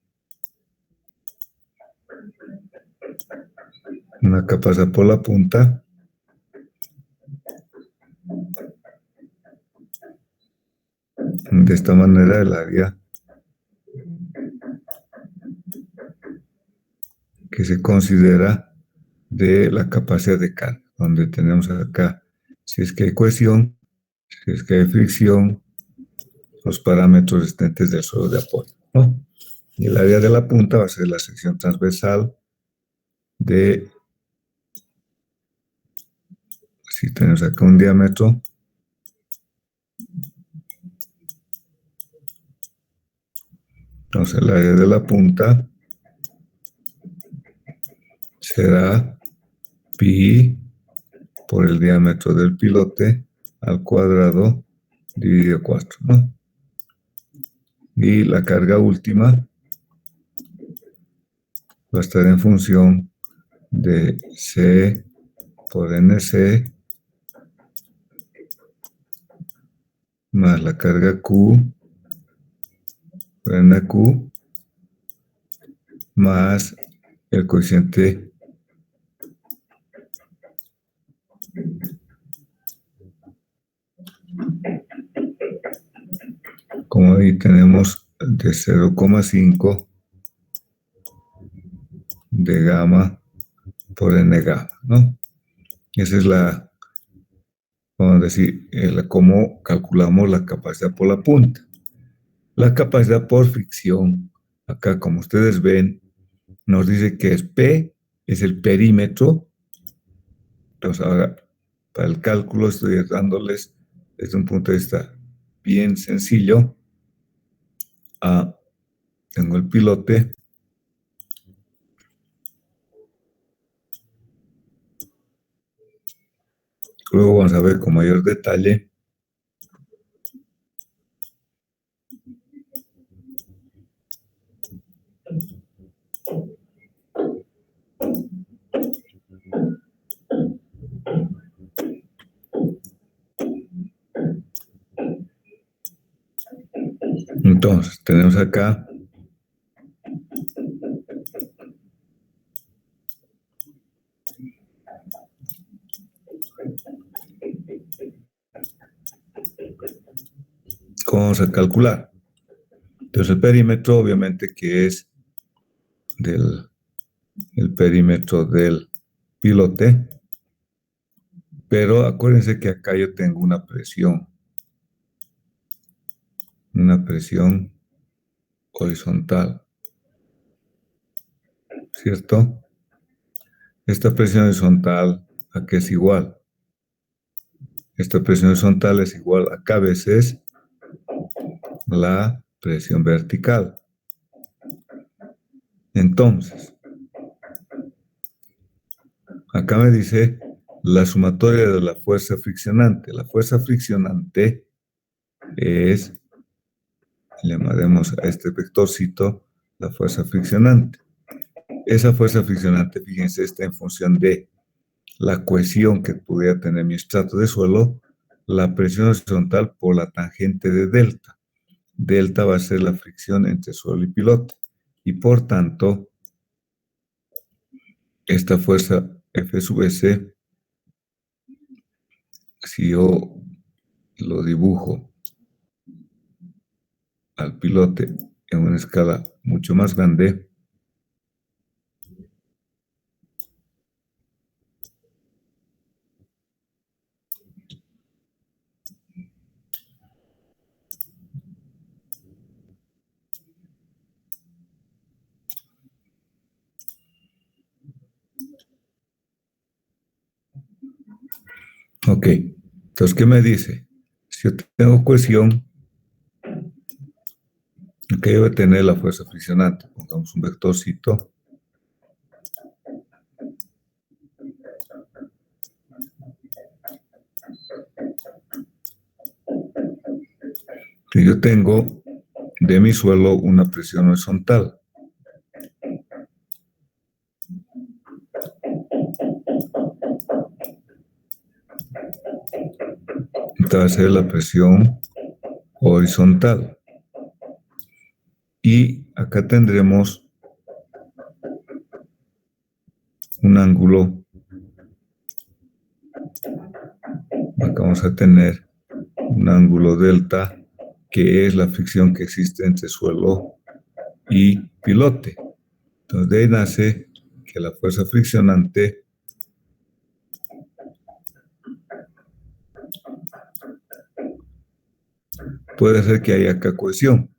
una capacidad por la punta de esta manera el área que se considera de la capacidad de carga, donde tenemos acá si es que hay cohesión, si es que hay fricción, los parámetros existentes del suelo de apoyo, ¿no? Y el área de la punta va a ser la sección transversal de, si tenemos acá un diámetro, entonces el área de la punta será pi por el diámetro del pilote al cuadrado dividido 4, ¿no? Y la carga última va a estar en función de C por NC más la carga Q por NQ más el coeficiente como ahí tenemos de 0,5 de gamma por n gamma, ¿no? Esa es la, vamos a decir, cómo calculamos la capacidad por la punta. La capacidad por fricción, acá como ustedes ven, nos dice que es P, es el perímetro. Entonces ahora, para el cálculo estoy dándoles desde un punto de vista bien sencillo. Tengo el pilote. Luego vamos a ver con mayor detalle entonces tenemos acá cómo vamos a calcular. Entonces el perímetro obviamente que es el perímetro del pilote, pero acuérdense que acá yo tengo una presión horizontal, ¿cierto? Esta presión horizontal, ¿a qué es igual? Esta presión horizontal es igual a K veces la presión vertical. Entonces, acá me dice la sumatoria de la fuerza friccionante. La fuerza friccionante es, le llamaremos a este vectorcito la fuerza friccionante. Esa fuerza friccionante, fíjense, está en función de la cohesión que pudiera tener mi estrato de suelo, la presión horizontal por la tangente de delta. Delta va a ser la fricción entre suelo y pilote. Y por tanto, esta fuerza F sub S, si yo lo dibujo al pilote en una escala mucho más grande, ok, entonces, ¿qué me dice? Si yo tengo cohesión, que debe tener la fuerza friccionante. Pongamos un vectorcito. Si yo tengo de mi suelo una presión horizontal. Esta va a ser la presión horizontal. Y acá tendremos un ángulo. Acá vamos a tener un ángulo delta, que es la fricción que existe entre suelo y pilote. Entonces, de ahí nace que la fuerza friccionante puede ser que haya acá cohesión.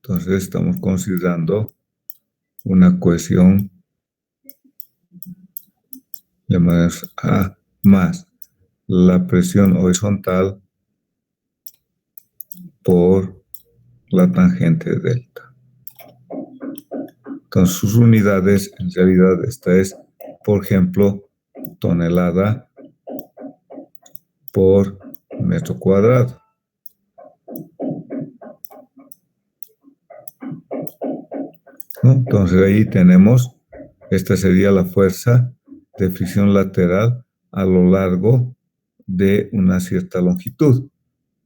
Entonces, estamos considerando una cohesión llamadas A más la presión horizontal por la tangente delta. Entonces, sus unidades, en realidad, esta es, por ejemplo, tonelada por metro cuadrado. ¿No? Entonces, ahí tenemos, esta sería la fuerza de fricción lateral a lo largo de una cierta longitud.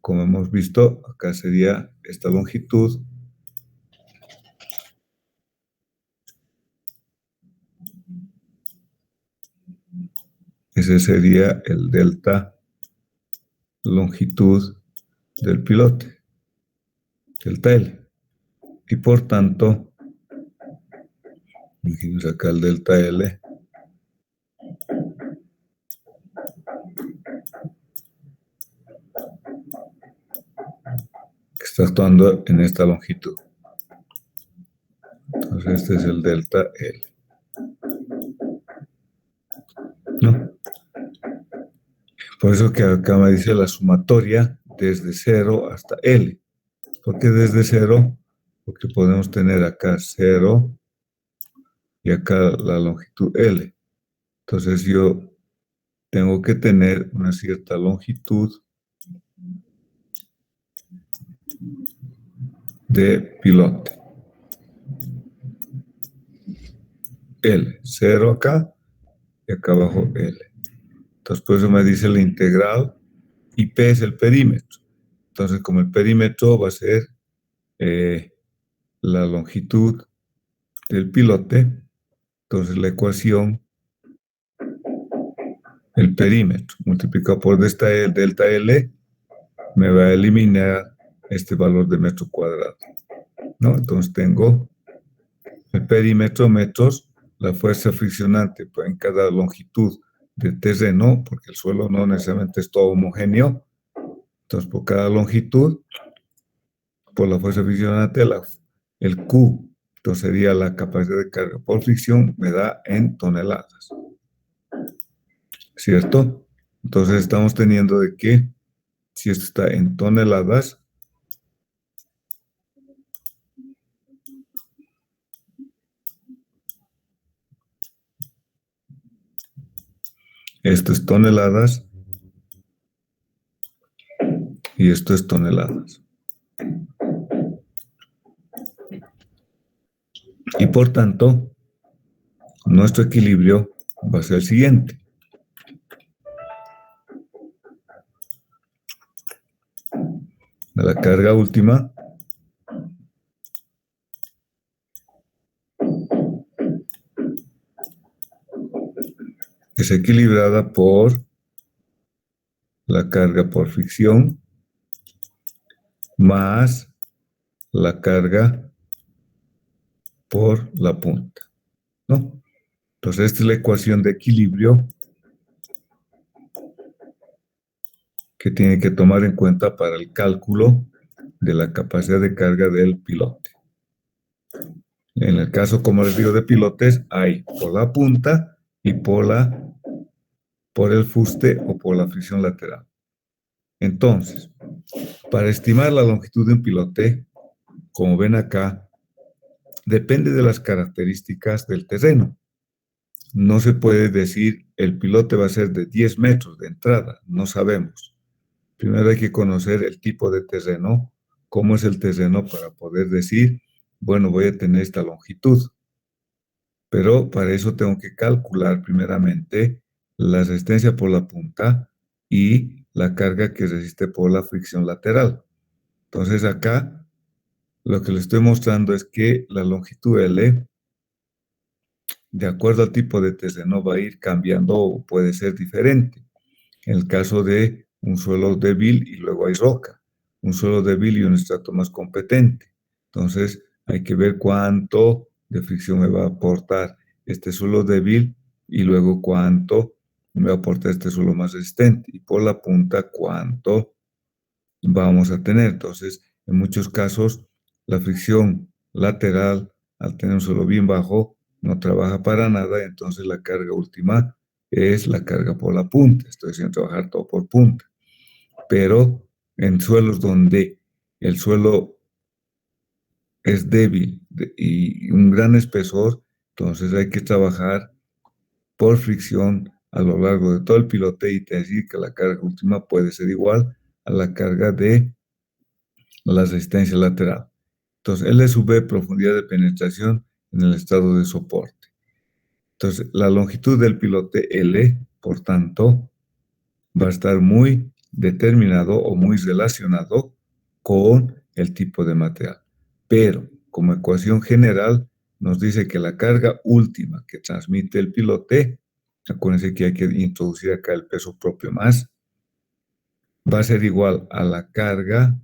Como hemos visto, acá sería esta longitud ese sería el delta longitud del pilote, delta L. Y por tanto, dijimos acá el delta L, que está actuando en esta longitud. Entonces este es el delta L. ¿No? Por eso que acá me dice la sumatoria desde 0 hasta L. ¿Por qué desde 0? Porque podemos tener acá 0 y acá la longitud L. Entonces yo tengo que tener una cierta longitud de pilote. L, 0 acá y acá abajo L. Entonces por eso me dice la integral y P es el perímetro. Entonces como el perímetro va a ser la longitud del pilote, entonces la ecuación, el perímetro multiplicado por delta L, me va a eliminar este valor de metro cuadrado, ¿no? Entonces tengo el perímetro, metros, la fuerza friccionante en cada longitud de terreno, porque el suelo no necesariamente es todo homogéneo. Entonces, por cada longitud, por la fuerza friccionante, el Q, entonces sería la capacidad de carga por fricción, me da en toneladas. ¿Cierto? Entonces estamos teniendo de que, si esto está en toneladas, esto es toneladas y esto es toneladas. Y por tanto, nuestro equilibrio va a ser el siguiente. La carga última es equilibrada por la carga por fricción más la carga por la punta, ¿no? Entonces, esta es la ecuación de equilibrio que tiene que tomar en cuenta para el cálculo de la capacidad de carga del pilote. En el caso, como les digo, de pilotes, hay por la punta y por el fuste o por la fricción lateral. Entonces, para estimar la longitud de un pilote, como ven acá, depende de las características del terreno. No se puede decir el pilote va a ser de 10 metros de entrada, no sabemos. Primero hay que conocer el tipo de terreno, cómo es el terreno para poder decir, bueno, voy a tener esta longitud. Pero para eso tengo que calcular primeramente la resistencia por la punta y la carga que resiste por la fricción lateral. Entonces acá lo que les estoy mostrando es que la longitud L, de acuerdo al tipo de terreno, va a ir cambiando o puede ser diferente. En el caso de un suelo débil y luego hay roca, un suelo débil y un estrato más competente. Entonces hay que ver cuánto de fricción me va a aportar este suelo débil y luego cuánto me va a aportar este suelo más resistente. Y por la punta, cuánto vamos a tener. Entonces, en muchos casos, la fricción lateral, al tener un suelo bien bajo, no trabaja para nada. Entonces, la carga última es la carga por la punta. Estoy haciendo trabajar todo por punta. Pero en suelos donde el suelo es débil y un gran espesor, entonces hay que trabajar por fricción a lo largo de todo el pilote y decir que la carga última puede ser igual a la carga de la resistencia lateral. Entonces, L sub B, profundidad de penetración en el estado de soporte. Entonces, la longitud del pilote L, por tanto, va a estar muy determinado o muy relacionado con el tipo de material. Pero, como ecuación general, nos dice que la carga última que transmite el pilote Acuérdense que hay que introducir acá el peso propio más. Va a ser igual a la carga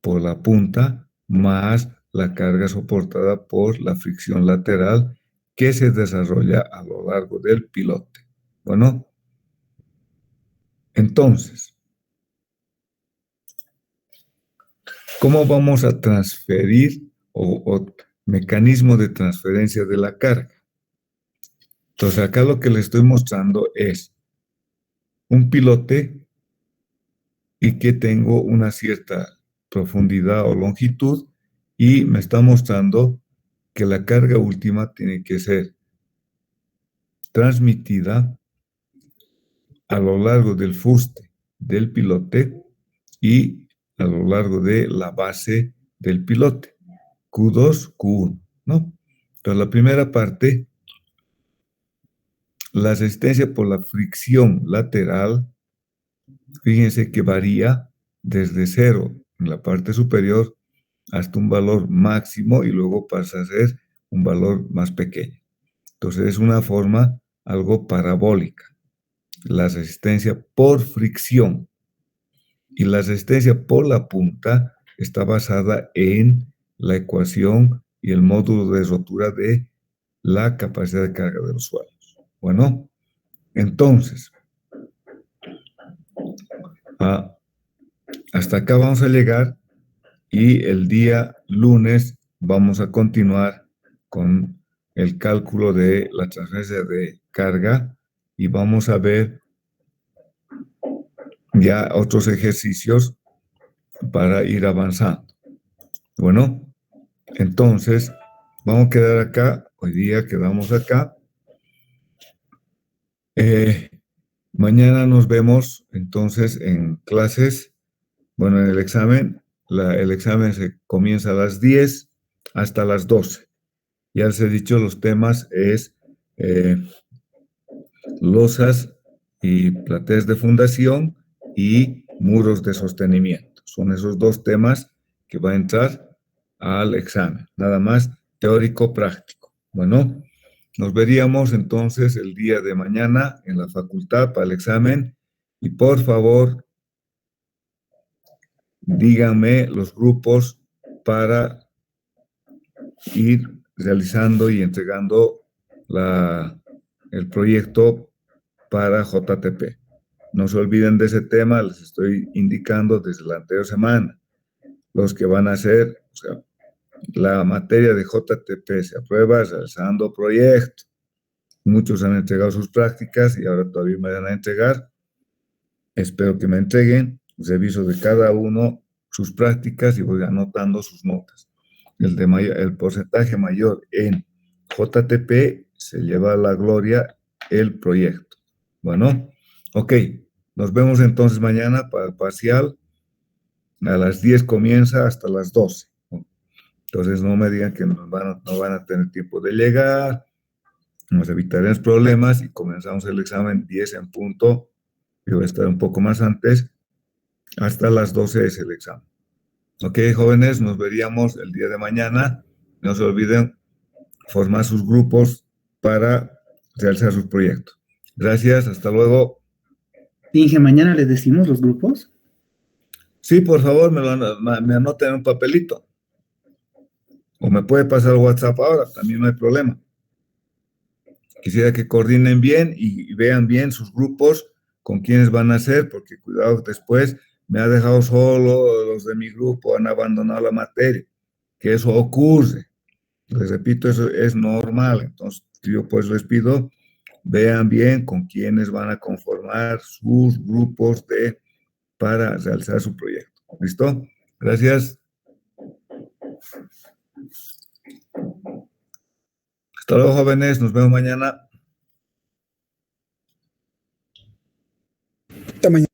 por la punta más la carga soportada por la fricción lateral que se desarrolla a lo largo del pilote. Bueno, entonces, ¿cómo vamos a transferir o mecanismo de transferencia de la carga? Entonces, acá lo que les estoy mostrando es un pilote y que tengo una cierta profundidad o longitud y me está mostrando que la carga última tiene que ser transmitida a lo largo del fuste del pilote y a lo largo de la base del pilote, Q2, Q1, ¿no? Entonces, la primera parte, la resistencia por la fricción lateral, fíjense que varía desde cero en la parte superior hasta un valor máximo y luego pasa a ser un valor más pequeño. Entonces, es una forma algo parabólica. La resistencia por fricción y la resistencia por la punta está basada en la ecuación y el módulo de rotura de la capacidad de carga de los suelos. Bueno, entonces, hasta acá vamos a llegar y el día lunes vamos a continuar con el cálculo de la transferencia de carga y vamos a ver ya otros ejercicios para ir avanzando. Bueno, entonces vamos a quedar acá, hoy día quedamos acá. Mañana nos vemos entonces en clases, bueno, en el examen. El examen se comienza a las 10 hasta las 12. Ya les he dicho, los temas es losas y plateas de fundación y muros de sostenimiento. Son esos dos temas que va a entrar al examen, nada más teórico práctico. Bueno, nos veríamos entonces el día de mañana en la facultad para el examen y por favor díganme los grupos para ir realizando y entregando el proyecto para JTP. No se olviden de ese tema, les estoy indicando desde la anterior semana. Los que van a hacer, o sea, la materia de JTP se aprueba realizando proyecto. Muchos han entregado sus prácticas y ahora todavía me van a entregar. Espero que me entreguen. Reviso de cada uno sus prácticas y voy anotando sus notas. El porcentaje mayor en JTP se lleva a la gloria el proyecto. Bueno, ok. Nos vemos entonces mañana para el parcial. A las 10 comienza hasta las 12. Entonces no me digan que no van a tener tiempo de llegar. Nos evitaremos problemas y comenzamos el examen 10 en punto. Yo voy a estar un poco más antes. Hasta las 12 es el examen. Ok, jóvenes, nos veríamos el día de mañana. No se olviden formar sus grupos para realizar sus proyectos. Gracias, hasta luego. Inge, mañana les decimos los grupos. Sí, por favor, me anoten en un papelito. O me puede pasar WhatsApp ahora, también no hay problema. Quisiera que coordinen bien y vean bien sus grupos, con quiénes van a ser, porque cuidado, después me ha dejado solo, los de mi grupo han abandonado la materia, que eso ocurre. Les repito, eso es normal. Entonces, yo pues les pido, vean bien con quiénes van a conformar sus grupos para realizar su proyecto. ¿Listo? Gracias. Hasta luego, jóvenes. Nos vemos mañana. Hasta mañana.